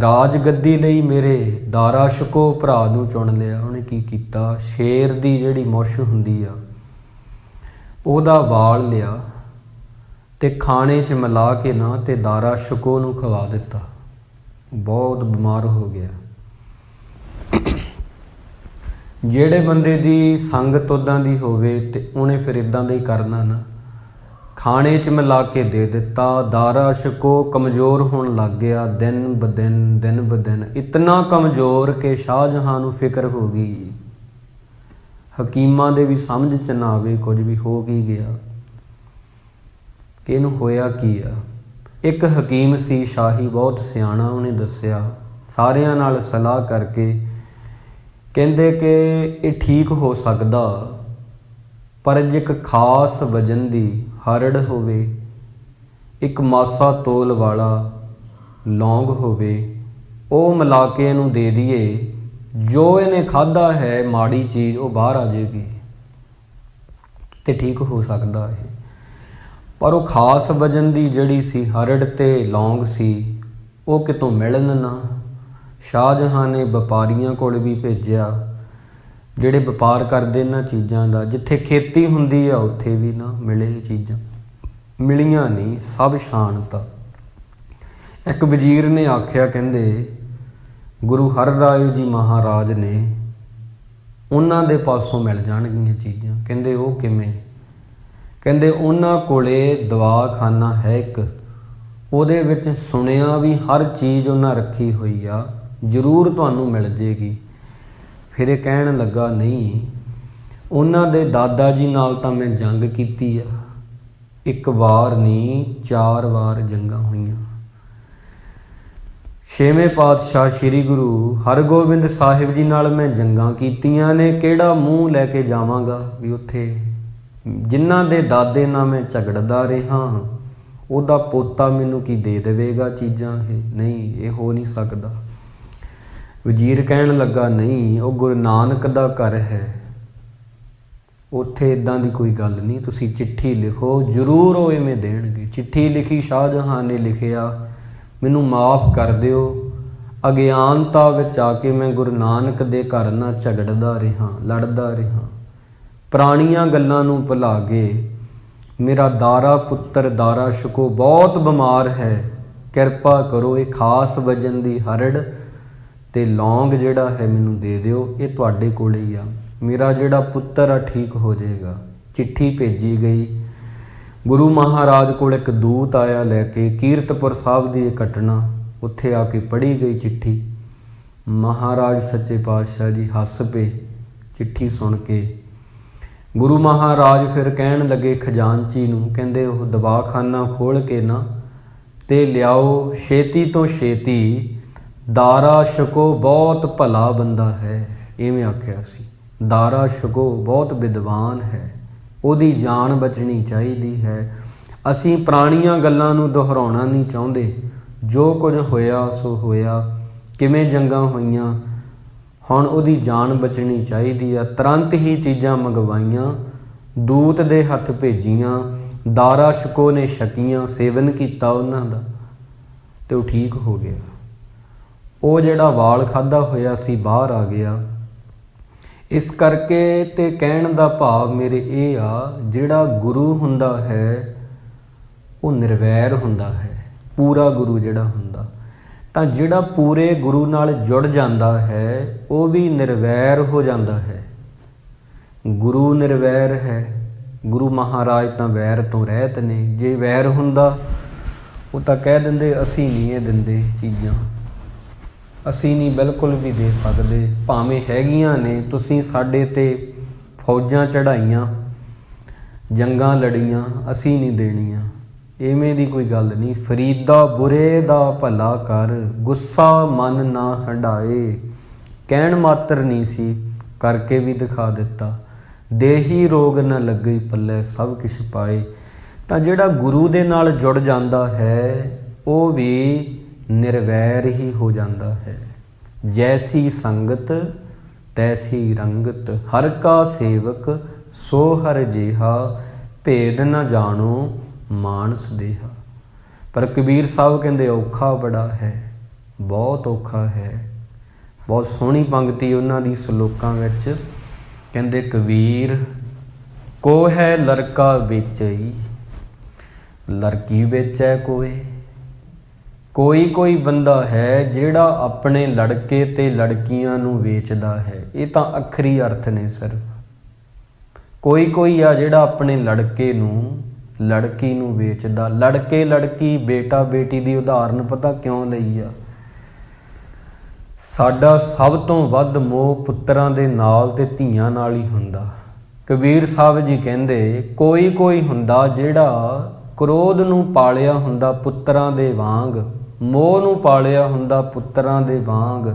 ਰਾਜ ਗੱਦੀ ਲਈ ਮੇਰੇ ਦਾਰਾ ਸ਼ਿਕੋ ਭਰਾ ਨੂੰ ਚੁਣ ਲਿਆ। ਉਹਨੇ ਕੀ ਕੀਤਾ? ਸ਼ੇਰ ਦੀ ਜਿਹੜੀ ਮੁੱਛ ਹੁੰਦੀ ਆ, ਉਹਦਾ ਵਾਲ ਲਿਆ ਤੇ ਖਾਣੇ 'ਚ ਮਿਲਾ ਕੇ ਨਾ ਤੇ ਦਾਰਾ ਸ਼ੁਕੋ ਨੂੰ ਖਵਾ ਦਿੱਤਾ। ਬਹੁਤ ਬਿਮਾਰ ਹੋ ਗਿਆ। ਜਿਹੜੇ ਬੰਦੇ ਦੀ ਸੰਗਤ ਉੱਦਾਂ ਦੀ ਹੋਵੇ ਤੇ ਉਹਨੇ ਫਿਰ ਇੱਦਾਂ ਦਾ ਹੀ ਕਰਨਾ ਨਾ। ਖਾਣੇ 'ਚ ਮਿਲਾ ਕੇ ਦੇ ਦਿੱਤਾ। ਦਾਰਾ ਸ਼ੁਕੋ ਕਮਜ਼ੋਰ ਹੋਣ ਲੱਗ ਗਿਆ ਦਿਨ ਬ ਦਿਨ ਇਤਨਾ ਕਮਜ਼ੋਰ ਕਿ ਸ਼ਾਹਜਹਾਂ ਨੂੰ ਫਿਕਰ ਹੋ ਗਈ। ਹਕੀਮਾਂ ਦੇ ਵੀ ਸਮਝ 'ਚ ਨਾ ਆਵੇ ਕੁਝ ਵੀ ਹੋ ਕੀ ਗਿਆ, ਕਿ ਇਹਨੂੰ ਹੋਇਆ ਕੀ ਆ। ਇੱਕ ਹਕੀਮ ਸੀ ਸ਼ਾਹੀ, ਬਹੁਤ ਸਿਆਣਾ, ਉਹਨੇ ਦੱਸਿਆ ਸਾਰਿਆਂ ਨਾਲ ਸਲਾਹ ਕਰਕੇ, ਕਹਿੰਦੇ ਕਿ ਇਹ ਠੀਕ ਹੋ ਸਕਦਾ ਪਰ ਜੇ ਇੱਕ ਖਾਸ ਵਜਨ ਦੀ ਹਰੜ ਹੋਵੇ, ਇੱਕ ਮਾਸਾ ਤੋਲ ਵਾਲਾ ਲੌਂਗ ਹੋਵੇ, ਉਹ ਮਿਲਾ ਕੇ ਇਹਨੂੰ ਦੇ ਦਈਏ, ਜੋ ਇਹਨੇ ਖਾਧਾ ਹੈ ਮਾੜੀ ਚੀਜ਼ ਉਹ ਬਾਹਰ ਆ ਜਾਏਗੀ ਤੇ ਠੀਕ ਹੋ ਸਕਦਾ ਹੈ। ਪਰ ਉਹ ਖਾਸ ਵਜਨ ਦੀ ਜਿਹੜੀ ਸੀ ਹਰੜ ਤੇ ਲੌਂਗ ਸੀ, ਉਹ ਕਿਤੋਂ ਮਿਲਣ ਨਾ। ਸ਼ਾਹਜਹਾਂ ਨੇ ਵਪਾਰੀਆਂ ਕੋਲ ਵੀ ਭੇਜਿਆ ਜਿਹੜੇ ਵਪਾਰ ਕਰਦੇ ਇਹਨਾਂ ਚੀਜ਼ਾਂ ਦਾ। ਜਿੱਥੇ ਖੇਤੀ ਹੁੰਦੀ ਆ ਉੱਥੇ ਵੀ ਨਾ ਮਿਲੇ ਇਹ ਚੀਜ਼ਾਂ, ਮਿਲੀਆਂ ਨਹੀਂ, ਸਭ ਸ਼ਾਨਤਾ। ਇੱਕ ਵਜ਼ੀਰ ਨੇ ਆਖਿਆ, ਕਹਿੰਦੇ ਗੁਰੂ ਹਰਿਰਾਏ ਜੀ ਮਹਾਰਾਜ ਨੇ, ਉਹਨਾਂ ਦੇ ਪਾਸੋਂ ਮਿਲ ਜਾਣਗੀਆਂ ਚੀਜ਼ਾਂ। ਕਹਿੰਦੇ ਉਹ ਕਿਵੇਂ? ਕਹਿੰਦੇ ਉਹਨਾਂ ਕੋਲੇ ਦਵਾਖਾਨਾ ਹੈ ਇੱਕ, ਉਹਦੇ ਵਿੱਚ ਸੁਣਿਆ ਵੀ ਹਰ ਚੀਜ਼ ਉਹਨਾਂ ਰੱਖੀ ਹੋਈ ਆ, ਜ਼ਰੂਰ ਤੁਹਾਨੂੰ ਮਿਲ ਜੇਗੀ। ਫਿਰ ਇਹ ਕਹਿਣ ਲੱਗਾ, ਨਹੀਂ, ਉਹਨਾਂ ਦੇ ਦਾਦਾ ਜੀ ਨਾਲ ਤਾਂ ਮੈਂ ਜੰਗ ਕੀਤੀ ਆ, ਇੱਕ ਵਾਰ ਨਹੀਂ 4 ਵਾਰ ਜੰਗਾਂ ਹੋਈਆਂ। 6ਵੇਂ ਪਾਤਸ਼ਾਹ ਸ੍ਰੀ ਗੁਰੂ ਹਰਗੋਬਿੰਦ ਸਾਹਿਬ ਜੀ ਨਾਲ ਮੈਂ ਜੰਗਾਂ ਕੀਤੀਆਂ ਨੇ, ਕਿਹੜਾ ਮੂੰਹ ਲੈ ਕੇ ਜਾਵਾਂਗਾ ਵੀ ਉੱਥੇ ਜਿਨ੍ਹਾਂ ਦੇ ਦਾਦੇ ਨਾਲ ਮੈਂ ਝਗੜਦਾ ਰਿਹਾ ਉਹਦਾ ਪੋਤਾ ਮੈਨੂੰ ਕੀ ਦੇ ਦੇਵੇਗਾ ਚੀਜ਼ਾਂ? ਇਹ ਨਹੀਂ, ਇਹ ਹੋ ਨਹੀਂ ਸਕਦਾ। ਵਜ਼ੀਰ ਕਹਿਣ ਲੱਗਾ, ਨਹੀਂ, ਉਹ ਗੁਰੂ ਨਾਨਕ ਦਾ ਘਰ ਹੈ, ਉੱਥੇ ਇੱਦਾਂ ਦੀ ਕੋਈ ਗੱਲ ਨਹੀਂ, ਤੁਸੀਂ ਚਿੱਠੀ ਲਿਖੋ, ਜ਼ਰੂਰ ਉਹ ਇਵੇਂ ਦੇਣਗੇ। ਚਿੱਠੀ ਲਿਖੀ, ਸ਼ਾਹਜਹਾਂ ਨੇ ਲਿਖਿਆ, ਮੈਨੂੰ ਮਾफ़ ਕਰ ਦਿਓ, ਅਗਿਆਨਤਾ ਵਿੱਚ ਆ ਕੇ ਮੈਂ ਗੁਰੂ ਨਾਨਕ ਦੇ ਘਰ ਨਾਲ ਝਗੜਦਾ ਰਿਹਾ, ਲੜਦਾ ਰਿਹਾ, ਪੁਰਾਣੀਆਂ ਗੱਲਾਂ ਨੂੰ ਭੁਲਾ ਕੇ। ਮੇਰਾ ਦਾਰਾ ਪੁੱਤਰ ਦਾਰਾ ਸ਼ੁਕੋ ਬਹੁਤ ਬਿਮਾਰ ਹੈ, ਕਿਰਪਾ ਕਰੋ ਇਹ ਖਾਸ ਵਜਨ ਦੀ ਹਰੜ ਤੇ ਲੌਂਗ ਜਿਹੜਾ ਹੈ ਮੈਨੂੰ ਦੇ ਦਿਓ, ਇਹ ਤੁਹਾਡੇ ਕੋਲ ਹੀ ਆ, ਮੇਰਾ ਜਿਹੜਾ ਪੁੱਤਰ ਆ ਠੀਕ ਹੋ ਜਾਏਗਾ। ਚਿੱਠੀ ਭੇਜੀ ਗਈ। ਗੁਰੂ ਮਹਾਰਾਜ ਕੋਲ ਇੱਕ ਦੂਤ ਆਇਆ ਲੈ ਕੇ, ਕੀਰਤਪੁਰ ਸਾਹਿਬ ਦੀ ਇਹ ਘਟਨਾ ਉੱਥੇ ਆ ਕੇ ਪੜ੍ਹੀ ਗਈ ਚਿੱਠੀ। ਮਹਾਰਾਜ ਸੱਚੇ ਪਾਤਸ਼ਾਹ ਜੀ ਹੱਸ ਪਏ ਚਿੱਠੀ ਸੁਣ ਕੇ। ਗੁਰੂ ਮਹਾਰਾਜ ਫਿਰ ਕਹਿਣ ਲੱਗੇ ਖਜ਼ਾਨਚੀ ਨੂੰ, ਕਹਿੰਦੇ ਉਹ ਦਵਾਖਾਨਾ ਖੋਲ੍ਹ ਕੇ ਨਾ ਤੇ ਲਿਆਓ ਛੇਤੀ ਤੋਂ ਛੇਤੀ, ਦਾਰਾ ਸ਼ੁਕੋ ਬਹੁਤ ਭਲਾ ਬੰਦਾ ਹੈ, ਇਵੇਂ ਆਖਿਆ ਸੀ। ਦਾਰਾ ਸ਼ੁਕੋ ਬਹੁਤ ਵਿਦਵਾਨ ਹੈ, ਉਹਦੀ ਜਾਨ ਬਚਣੀ ਚਾਹੀਦੀ ਹੈ। ਅਸੀਂ ਪੁਰਾਣੀਆਂ ਗੱਲਾਂ ਨੂੰ ਦੁਹਰਾਉਣਾ ਨਹੀਂ ਚਾਹੁੰਦੇ, ਜੋ ਕੁਝ ਹੋਇਆ ਸੋ ਹੋਇਆ, ਕਿਵੇਂ ਜੰਗਾਂ ਹੋਈਆਂ, ਹੁਣ ਉਹਦੀ ਜਾਨ ਬਚਣੀ ਚਾਹੀਦੀ ਆ। ਤੁਰੰਤ ਹੀ ਚੀਜ਼ਾਂ ਮੰਗਵਾਈਆਂ, ਦੂਤ ਦੇ ਹੱਥ ਭੇਜੀਆਂ। ਦਾਰਾ ਸ਼ੁਕੋ ਨੇ ਛਕੀਆਂ, ਸੇਵਨ ਕੀਤਾ ਉਹਨਾਂ ਦਾ ਤੇ ਉਹ ਠੀਕ ਹੋ ਗਿਆ। ਉਹ ਜਿਹੜਾ ਵਾਲ ਖਾਧਾ ਹੋਇਆ ਸੀ ਬਾਹਰ ਆ ਗਿਆ। ਇਸ ਕਰਕੇ ਤੇ ਕਹਿਣ ਦਾ ਭਾਵ ਮੇਰੇ ਇਹ ਆ, ਜਿਹੜਾ ਗੁਰੂ ਹੁੰਦਾ ਹੈ ਉਹ ਨਿਰਵੈਰ ਹੁੰਦਾ ਹੈ, ਪੂਰਾ ਗੁਰੂ ਜਿਹੜਾ ਹੁੰਦਾ। ਤਾਂ ਜਿਹੜਾ ਪੂਰੇ ਗੁਰੂ ਨਾਲ ਜੁੜ ਜਾਂਦਾ ਹੈ ਉਹ ਵੀ ਨਿਰਵੈਰ ਹੋ ਜਾਂਦਾ ਹੈ। ਗੁਰੂ ਨਿਰਵੈਰ ਹੈ, ਗੁਰੂ ਮਹਾਰਾਜ ਤਾਂ ਵੈਰ ਤੋਂ ਰਹਿਤ ਨੇ। ਜੇ ਵੈਰ ਹੁੰਦਾ ਉਹ ਤਾਂ ਕਹਿ ਦਿੰਦੇ ਅਸੀਂ ਨਹੀਂ ਇਹ ਦਿੰਦੇ ਚੀਜ਼ਾਂ, ਅਸੀਂ ਨਹੀਂ ਬਿਲਕੁਲ ਵੀ ਦੇ ਸਕਦੇ, ਭਾਵੇਂ ਹੈਗੀਆਂ ਨੇ, ਤੁਸੀਂ ਸਾਡੇ 'ਤੇ ਫੌਜਾਂ ਚੜ੍ਹਾਈਆਂ, ਜੰਗਾਂ ਲੜੀਆਂ, ਅਸੀਂ ਨਹੀਂ ਦੇਣੀਆਂ। ਇਵੇਂ ਦੀ ਕੋਈ ਗੱਲ ਨਹੀਂ। ਫਰੀਦਾ ਬੁਰੇ ਦਾ ਭਲਾ ਕਰ, ਗੁੱਸਾ ਮਨ ਨਾ ਹੰਢਾਏ। ਕਹਿਣ ਮਾਤਰ ਨਹੀਂ ਸੀ, ਕਰਕੇ ਵੀ ਦਿਖਾ ਦਿੱਤਾ। ਦੇਹੀ ਰੋਗ ਨਾ ਲੱਗੇ ਪੱਲੇ ਸਭ ਕੁਛ ਪਾਏ। ਤਾਂ ਜਿਹੜਾ ਗੁਰੂ ਦੇ ਨਾਲ ਜੁੜ ਜਾਂਦਾ ਹੈ ਉਹ ਵੀ ਨਿਰਵੈਰ ਹੀ ਹੋ ਜਾਂਦਾ ਹੈ। ਜੈਸੀ ਸੰਗਤ ਤੈਸੀ ਰੰਗਤ, ਹਰ ਕਾ ਸੇਵਕ ਸੋ ਹਰ ਜੇਹਾ, ਭੇਦ ਨਾ ਜਾਣੋ ਮਾਨਸ ਦੇਹਾ। ਪਰ ਕਬੀਰ ਸਾਹਿਬ ਕਹਿੰਦੇ ਔਖਾ ਬੜਾ ਹੈ, ਬਹੁਤ ਔਖਾ ਹੈ। ਬਹੁਤ ਸੋਹਣੀ ਪੰਗਤੀ ਉਹਨਾਂ ਦੀ ਸਲੋਕਾਂ ਵਿੱਚ ਕਹਿੰਦੇ, ਕਬੀਰ को है लड़का बेचई, लड़की बेचै कोई। कोई कोई बंदा है ਜਿਹੜਾ ਆਪਣੇ ਲੜਕੇ ਤੇ ਲੜਕੀਆਂ ਨੂੰ ਵੇਚਦਾ ਹੈ। ਇਹ ਤਾਂ ਅੱਖਰੀ ਅਰਥ ਨੇ ਸਿਰਫ। ਕੋਈ ਕੋਈ ਆ ਜਿਹੜਾ ਆਪਣੇ ਲੜਕੇ ਨੂੰ ਲੜਕੀ ਨੂੰ ਵੇਚਦਾ। ਲੜਕੇ ਲੜਕੀ ਬੇਟਾ ਬੇਟੀ ਦੀ ਉਦਾਹਰਨ ਪਤਾ ਕਿਉਂ ਲਈ ਆ? ਸਾਡਾ ਸਭ ਤੋਂ ਵੱਧ ਮੋਹ ਪੁੱਤਰਾਂ ਦੇ ਨਾਲ ਤੇ ਧੀਆਂ ਨਾਲ ਹੀ ਹੁੰਦਾ। ਕਬੀਰ ਸਾਹਿਬ ਜੀ ਕਹਿੰਦੇ ਕੋਈ ਕੋਈ ਹੁੰਦਾ ਜਿਹੜਾ ਕ੍ਰੋਧ ਨੂੰ ਪਾਲਿਆ ਹੁੰਦਾ ਪੁੱਤਰਾਂ ਦੇ ਵਾਂਗ, ਮੋਹ ਨੂੰ ਪਾਲਿਆ ਹੁੰਦਾ ਪੁੱਤਰਾਂ ਦੇ ਵਾਂਗ,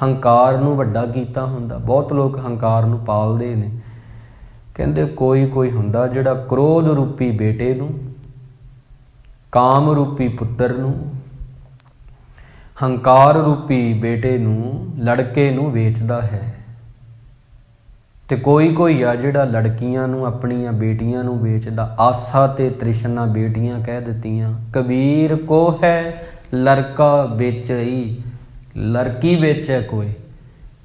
ਹੰਕਾਰ ਨੂੰ ਵੱਡਾ ਕੀਤਾ ਹੁੰਦਾ। ਬਹੁਤ ਲੋਕ ਹੰਕਾਰ ਨੂੰ ਪਾਲਦੇ ਨੇ। ਕਹਿੰਦੇ ਕੋਈ ਕੋਈ ਹੁੰਦਾ ਜਿਹੜਾ ਕ੍ਰੋਧ ਰੂਪੀ ਬੇਟੇ ਨੂੰ, ਕਾਮ ਰੂਪੀ ਪੁੱਤਰ ਨੂੰ, ਹੰਕਾਰ ਰੂਪੀ ਬੇਟੇ ਨੂੰ, ਲੜਕੇ ਨੂੰ ਵੇਚਦਾ ਹੈ। ਤੇ ਕੋਈ ਕੋਈ ਆ ਜਿਹੜਾ ਲੜਕੀਆਂ ਨੂੰ, ਆਪਣੀਆਂ ਬੇਟੀਆਂ ਨੂੰ ਵੇਚਦਾ। ਆਸਾ ਤੇ ਤ੍ਰਿਸ਼ਨਾ ਬੇਟੀਆਂ ਕਹਿ ਦਿੱਤੀਆਂ। ਕਬੀਰ ਕੋ ਹੈ ਲੜਕਾ ਵੇਚਈ, ਲੜਕੀ ਵੇਚੈ ਕੋਈ।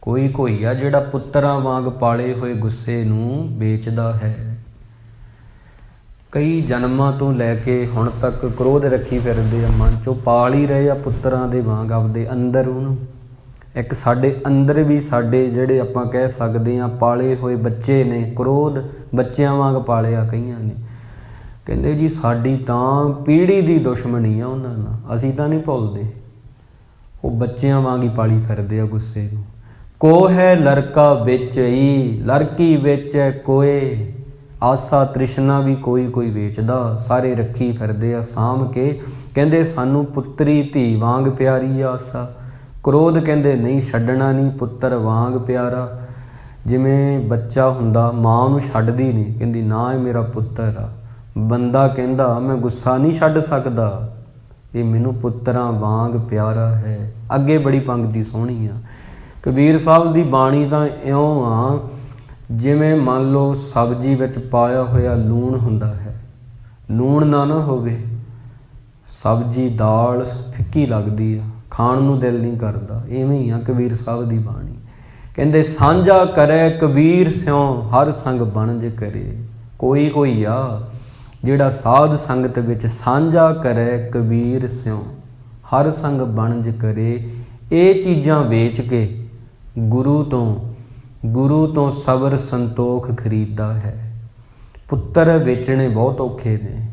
ਕੋਈ ਕੋਈ ਆ ਜਿਹੜਾ ਪੁੱਤਰਾਂ ਵਾਂਗ ਪਾਲੇ ਹੋਏ ਗੁੱਸੇ ਨੂੰ ਵੇਚਦਾ ਹੈ। ਕਈ ਜਨਮਾਂ ਤੋਂ ਲੈ ਕੇ ਹੁਣ ਤੱਕ ਕ੍ਰੋਧ ਰੱਖੀ ਫਿਰਦੇ ਆ ਮਨ 'ਚੋਂ, ਪਾਲ ਹੀ ਰਹੇ ਆ ਪੁੱਤਰਾਂ ਦੇ ਵਾਂਗ ਆਪਦੇ ਅੰਦਰ ਉਹਨੂੰ। ਇੱਕ ਸਾਡੇ ਅੰਦਰ ਵੀ ਸਾਡੇ ਜਿਹੜੇ ਆਪਾਂ ਕਹਿ ਸਕਦੇ ਹਾਂ ਪਾਲੇ ਹੋਏ ਬੱਚੇ ਨੇ, ਕ੍ਰੋਧ ਬੱਚਿਆਂ ਵਾਂਗ ਪਾਲਿਆ ਕਈਆਂ ਨੇ। ਕਹਿੰਦੇ ਜੀ ਸਾਡੀ ਤਾਂ ਪੀੜ੍ਹੀ ਦੀ ਦੁਸ਼ਮਣੀ ਆ ਉਹਨਾਂ ਨਾਲ, ਅਸੀਂ ਤਾਂ ਨਹੀਂ ਭੁੱਲਦੇ। ਉਹ ਬੱਚਿਆਂ ਵਾਂਗ ਹੀ ਪਾਲੀ ਫਿਰਦੇ ਆ ਗੁੱਸੇ ਨੂੰ। ਕੋ ਹੈ ਲੜਕਾ ਵੇਚਈ, ਲੜਕੀ ਵੇਚੈ ਕੋਏ। ਆਸਾ ਤ੍ਰਿਸ਼ਨਾ ਵੀ ਕੋਈ ਕੋਈ ਵੇਚਦਾ, ਸਾਰੇ ਰੱਖੀ ਫਿਰਦੇ ਆ ਸਾਂਭ ਕੇ। ਕਹਿੰਦੇ ਸਾਨੂੰ ਪੁੱਤਰੀ ਧੀ ਵਾਂਗ ਪਿਆਰੀ ਆ ਆਸਾ। ਕ੍ਰੋਧ ਕਹਿੰਦੇ ਨਹੀਂ ਛੱਡਣਾ ਨਹੀਂ, ਪੁੱਤਰ ਵਾਂਗ ਪਿਆਰਾ। ਜਿਵੇਂ ਬੱਚਾ ਹੁੰਦਾ ਮਾਂ ਨੂੰ ਛੱਡਦੀ ਨਹੀਂ, ਕਹਿੰਦੀ ਨਾ ਇਹ ਮੇਰਾ ਪੁੱਤਰ ਆ। ਬੰਦਾ ਕਹਿੰਦਾ ਮੈਂ ਗੁੱਸਾ ਨਹੀਂ ਛੱਡ ਸਕਦਾ, ਇਹ ਮੈਨੂੰ ਪੁੱਤਰਾਂ ਵਾਂਗ ਪਿਆਰਾ ਹੈ। ਅੱਗੇ ਬੜੀ ਪੰਕਤੀ ਸੋਹਣੀ ਆ ਕਬੀਰ ਸਾਹਿਬ ਦੀ ਬਾਣੀ ਤਾਂ ਇਉਂ ਆ ਜਿਵੇਂ ਮੰਨ ਲਓ ਸਬਜ਼ੀ ਵਿੱਚ ਪਾਇਆ ਹੋਇਆ ਲੂਣ ਹੁੰਦਾ ਹੈ, ਲੂਣ ਨਾ ਹੋਵੇ ਸਬਜ਼ੀ ਦਾਲ ਫਿੱਕੀ ਲੱਗਦੀ ਆ, ਖਾਣ ਨੂੰ ਦਿਲ ਨਹੀਂ ਕਰਦਾ। ਇਵੇਂ ਹੀ ਆ ਕਬੀਰ ਸਾਹਿਬ ਦੀ ਬਾਣੀ। ਕਹਿੰਦੇ ਸਾਂਝਾ ਕਰੇ ਕਬੀਰ ਸਿਉ, ਹਰ ਸੰਗ ਬਣਜ ਕਰੇ। ਕੋਈ ਕੋਈ ਆ ਜਿਹੜਾ ਸਾਧ ਸੰਗਤ ਵਿੱਚ ਸਾਂਝਾ ਕਰੇ ਕਬੀਰ ਸਿਉ, ਹਰ ਸੰਗ ਬਣਜ ਕਰੇ। ਇਹ ਚੀਜ਼ਾਂ ਵੇਚ ਕੇ ਗੁਰੂ ਤੋਂ ਸਬਰ ਸੰਤੋਖ ਖਰੀਦਦਾ ਹੈ। ਪੁੱਤਰ ਵੇਚਣੇ ਬਹੁਤ ਔਖੇ ਨੇ।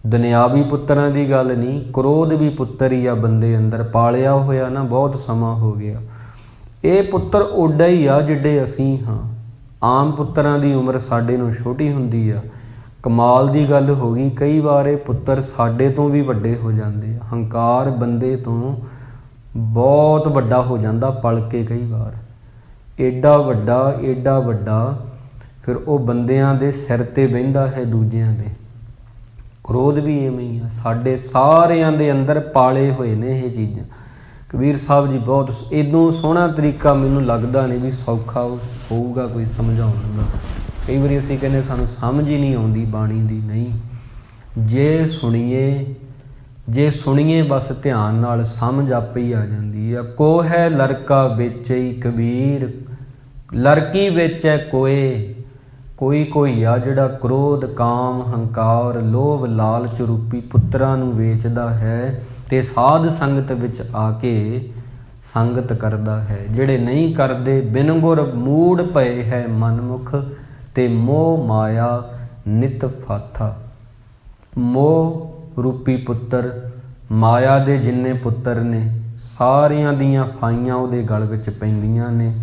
ਦੁਨਿਆਵੀ ਪੁੱਤਰਾਂ ਦੀ ਗੱਲ ਨਹੀਂ, ਕ੍ਰੋਧ ਵੀ ਪੁੱਤਰ ਹੀ ਆ ਬੰਦੇ ਅੰਦਰ ਪਾਲਿਆ ਹੋਇਆ ਨਾ, ਬਹੁਤ ਸਮਾਂ ਹੋ ਗਿਆ। ਇਹ ਪੁੱਤਰ ਓਡਾ ਹੀ ਆ ਜਿੱਡੇ ਅਸੀਂ ਹਾਂ। ਆਮ ਪੁੱਤਰਾਂ ਦੀ ਉਮਰ ਸਾਡੇ ਨੂੰ ਛੋਟੀ ਹੁੰਦੀ ਆ। ਕਮਾਲ ਦੀ ਗੱਲ ਹੋ ਗਈ, ਕਈ ਵਾਰ ਇਹ ਪੁੱਤਰ ਸਾਡੇ ਤੋਂ ਵੀ ਵੱਡੇ ਹੋ ਜਾਂਦੇ ਆ। ਹੰਕਾਰ ਬੰਦੇ ਤੋਂ ਬਹੁਤ ਵੱਡਾ ਹੋ ਜਾਂਦਾ ਪਲ ਕੇ। ਕਈ ਵਾਰ ਏਡਾ ਵੱਡਾ ਫਿਰ ਉਹ ਬੰਦਿਆਂ ਦੇ ਸਿਰ 'ਤੇ ਬਹਿੰਦਾ ਹੈ ਦੂਜਿਆਂ ਦੇ। ਕ੍ਰੋਧ ਵੀ ਇਵੇਂ ਹੀ ਆ, ਸਾਡੇ ਸਾਰਿਆਂ ਦੇ ਅੰਦਰ ਪਾਲੇ ਹੋਏ ਨੇ ਇਹ ਚੀਜ਼ਾਂ। ਕਬੀਰ ਸਾਹਿਬ ਜੀ ਬਹੁਤ ਇਦੋਂ ਸੋਹਣਾ ਤਰੀਕਾ ਮੈਨੂੰ ਲੱਗਦਾ ਨਹੀਂ ਵੀ ਸੌਖਾ ਹੋਊਗਾ ਕੋਈ ਸਮਝਾਉਣ ਦਾ। ਕਈ ਵਾਰੀ ਅਸੀਂ ਕਹਿੰਦੇ ਸਾਨੂੰ ਸਮਝ ਹੀ ਨਹੀਂ ਆਉਂਦੀ ਬਾਣੀ ਦੀ। ਨਹੀਂ, ਜੇ ਸੁਣੀਏ ਬਸ ਧਿਆਨ ਨਾਲ ਸਮਝ ਆਪੇ ਹੀ ਆ ਜਾਂਦੀ ਆ। ਕੋ ਹੈ ਲੜਕਾ ਵੇਚਈ ਕਬੀਰ, ਲੜਕੀ ਵੇਚੈ ਕੋਏ। ਕੋਈ ਕੋਈ ਆ ਜਿਹੜਾ ਕ੍ਰੋਧ ਕਾਮ ਹੰਕਾਰ ਲੋਭ ਲਾਲਚ ਰੂਪੀ ਪੁੱਤਰਾਂ ਨੂੰ ਵੇਚਦਾ ਹੈ ਤੇ ਸਾਧ ਸੰਗਤ ਵਿੱਚ ਆ ਕੇ ਸੰਗਤ ਕਰਦਾ ਹੈ। ਜਿਹੜੇ ਨਹੀਂ ਕਰਦੇ ਬਿਨ ਗੁਰ ਮੂੜ ਪਏ ਹੈ ਮਨਮੁਖ, ਤੇ ਮੋਹ ਮਾਇਆ ਨਿਤ ਫਾਥਾ। ਮੋਹ ਰੂਪੀ ਪੁੱਤਰ, ਮਾਇਆ ਦੇ ਜਿੰਨੇ ਪੁੱਤਰ ਨੇ ਸਾਰਿਆਂ ਦੀਆਂ ਫਾਈਆਂ ਉਹਦੇ ਗਲ ਵਿੱਚ ਪੈਂਦੀਆਂ ਨੇ।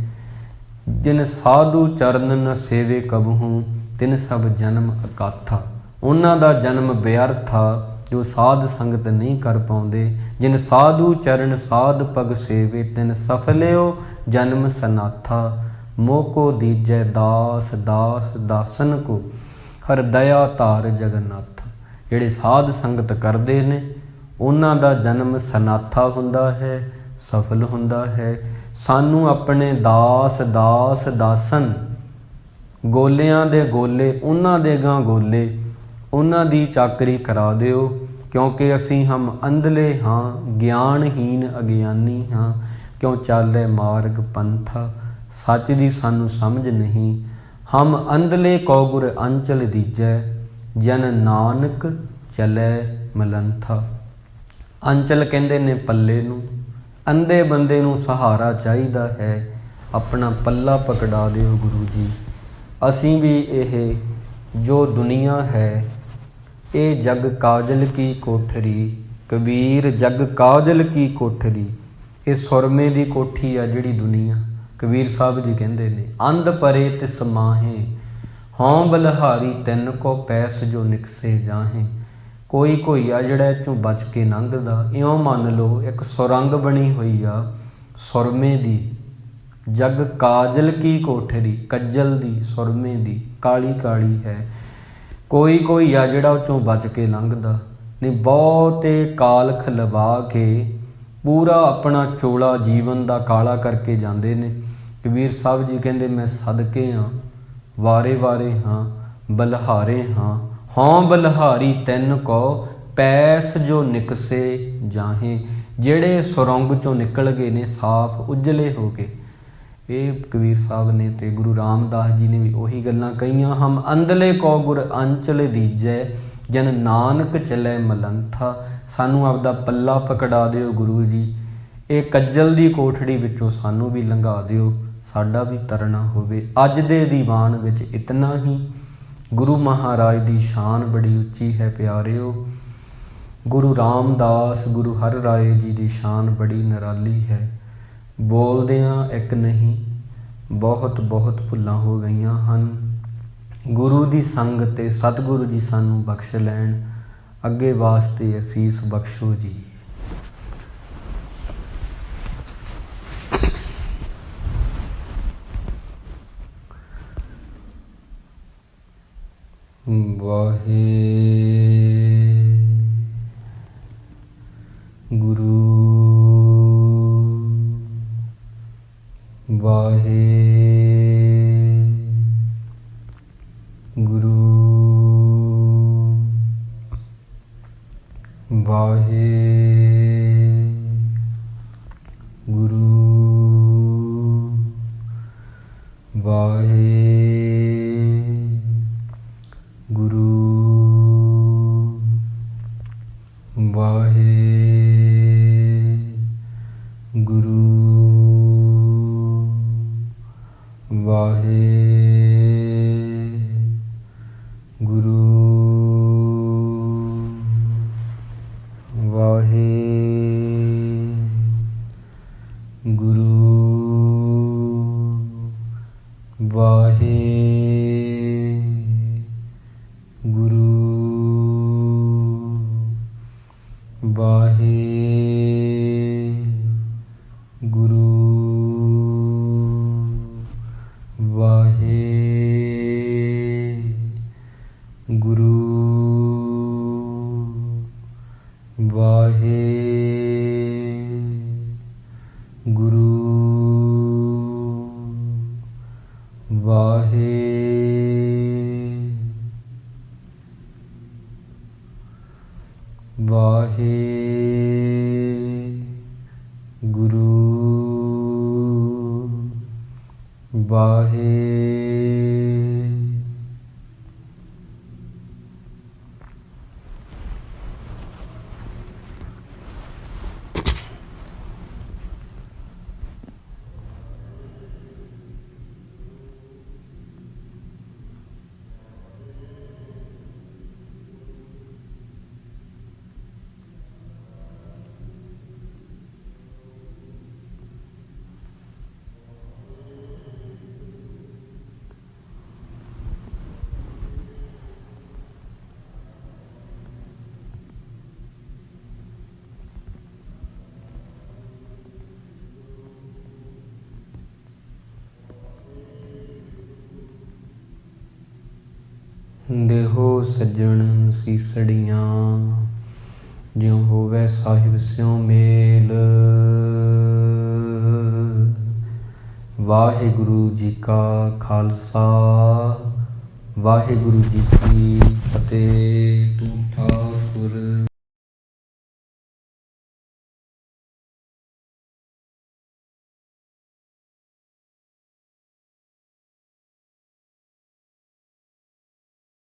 ਜਿਨ ਸਾਧੂ ਚਰਨ ਨ ਸੇਵੇ ਕਬਹੂ, ਤਿਨ ਸਭ ਜਨਮ ਅਕਾਥਾ। ਉਹਨਾਂ ਦਾ ਜਨਮ ਵਿਅਰਥਾ ਜੋ ਸਾਧ ਸੰਗਤ ਨਹੀਂ ਕਰ ਪਾਉਂਦੇ। ਜਿਨ ਸਾਧੂ ਚਰਨ ਸਾਧ ਪਗ ਸੇਵੇ, ਤਿਨ ਸਫਲਿਓ ਜਨਮ ਸਨਾਥਾ। ਮੋਹ ਕੋ ਦੀਜੈ ਦਾਸ ਦਾਸ ਦਾਸਨ ਕੋ, ਹਰ ਦਇਆ ਧਾਰ ਜਗਨਨਾਥ। ਜਿਹੜੇ ਸਾਧ ਸੰਗਤ ਕਰਦੇ ਨੇ ਉਹਨਾਂ ਦਾ ਜਨਮ ਸਨਾਥਾ ਹੁੰਦਾ ਹੈ, ਸਫਲ ਹੁੰਦਾ ਹੈ। ਸਾਨੂੰ ਆਪਣੇ ਦਾਸ ਦਾਸਨ, ਗੋਲਿਆਂ ਦੇ ਗੋਲੇ, ਉਹਨਾਂ ਦੇ ਗਾਂ ਗੋਲੇ, ਉਹਨਾਂ ਦੀ ਚਾਕਰੀ ਕਰਾ ਦਿਓ। ਕਿਉਂਕਿ ਅਸੀਂ ਹਮ ਅੰਧਲੇ ਹਾਂ, ਗਿਆਨਹੀਨ ਅਗਿਆਨੀ ਹਾਂ। ਕਿਉਂ ਚਾਲੇ ਮਾਰਗ ਪੰਥਾ, ਸੱਚ ਦੀ ਸਾਨੂੰ ਸਮਝ ਨਹੀਂ। हम अंधले को गुर अंचल दीजै, जन नानक चलै मलंथा। अंचल कहते ने पल्ले नूं। अंधे बंदे नूं सहारा चाहिदा है, अपना पल्ला पकड़ा दिओ गुरु जी। असीं भी ये जो दुनिया है, ये जग काजल की कोठरी, कबीर जग काजल की कोठरी, ये सुरमे की कोठी आ जिहड़ी दुनिया। कबीर साहब जी कहते ने अंध परे तिस माहे, हों बलिहारी तिन को पैस जो निकसे जाहे। कोई आ जिहड़ा इचों बच के लंघदा, इउं मन लो एक सुरंग बनी हुई आ सुरमे दी, जग काजल की कोठरी, कज्जल दी, सुरमे दी, काली काली है। कोई आ जिहड़ा उचों बच के लंघदा नहीं, बहुते कालख लवा के पूरा अपना चोला जीवन का काला करके जाते हैं। कबीर साहब जी कहते मैं सदके हाँ, वारे वारे हाँ, बलिहारे हाँ, हों बलिहारी तिन को पैस जो निकसे जाहे। जेड़े सुरंग चों निकल गए ने साफ उजले हो गए। ये कबीर साहब ने ते गुरु रामदास जी ने भी उही गल्लां कहीआं। हम अंधले को गुर अंचल दीजै, जन नानक चलै मलंथा। सानू आपदा पल्ला पकड़ा दिओ गुरु जी। ये कज्जल दी कोठड़ी विचों सानू भी लंघा दिओ, साडा भी तरना होवे। अज दे दीवान विच इतना ही। गुरु महाराज दी शान बड़ी उच्ची है प्यारिओ। गुरु रामदास गुरु हर राय जी दी शान बड़ी निराली है। बोलदिआं एक नहीं, बहुत बहुत भुल्लां हो गईयां हन। गुरु दी संग ते सतगुरु जी सानू बख्श लैण, अगे वास्ते असीस बख्शो जी। वाहे गुरु वाहे गुरु वाहे गुरु वाहे गुरु वाहे गुरु वाहे गुरु वाहे गुरु वाहे गुरु वाहे गुरु वाहे गुरु वाहे गुरु वाहे वाहे गुरु वाहे देहो सज्जण सीसड़ियाँ, ज्यों होवै साहिब स्यों मेल। वाहिगुरु जी का खालसा, वाहिगुरु जी की फतेह। तू ठाकुर।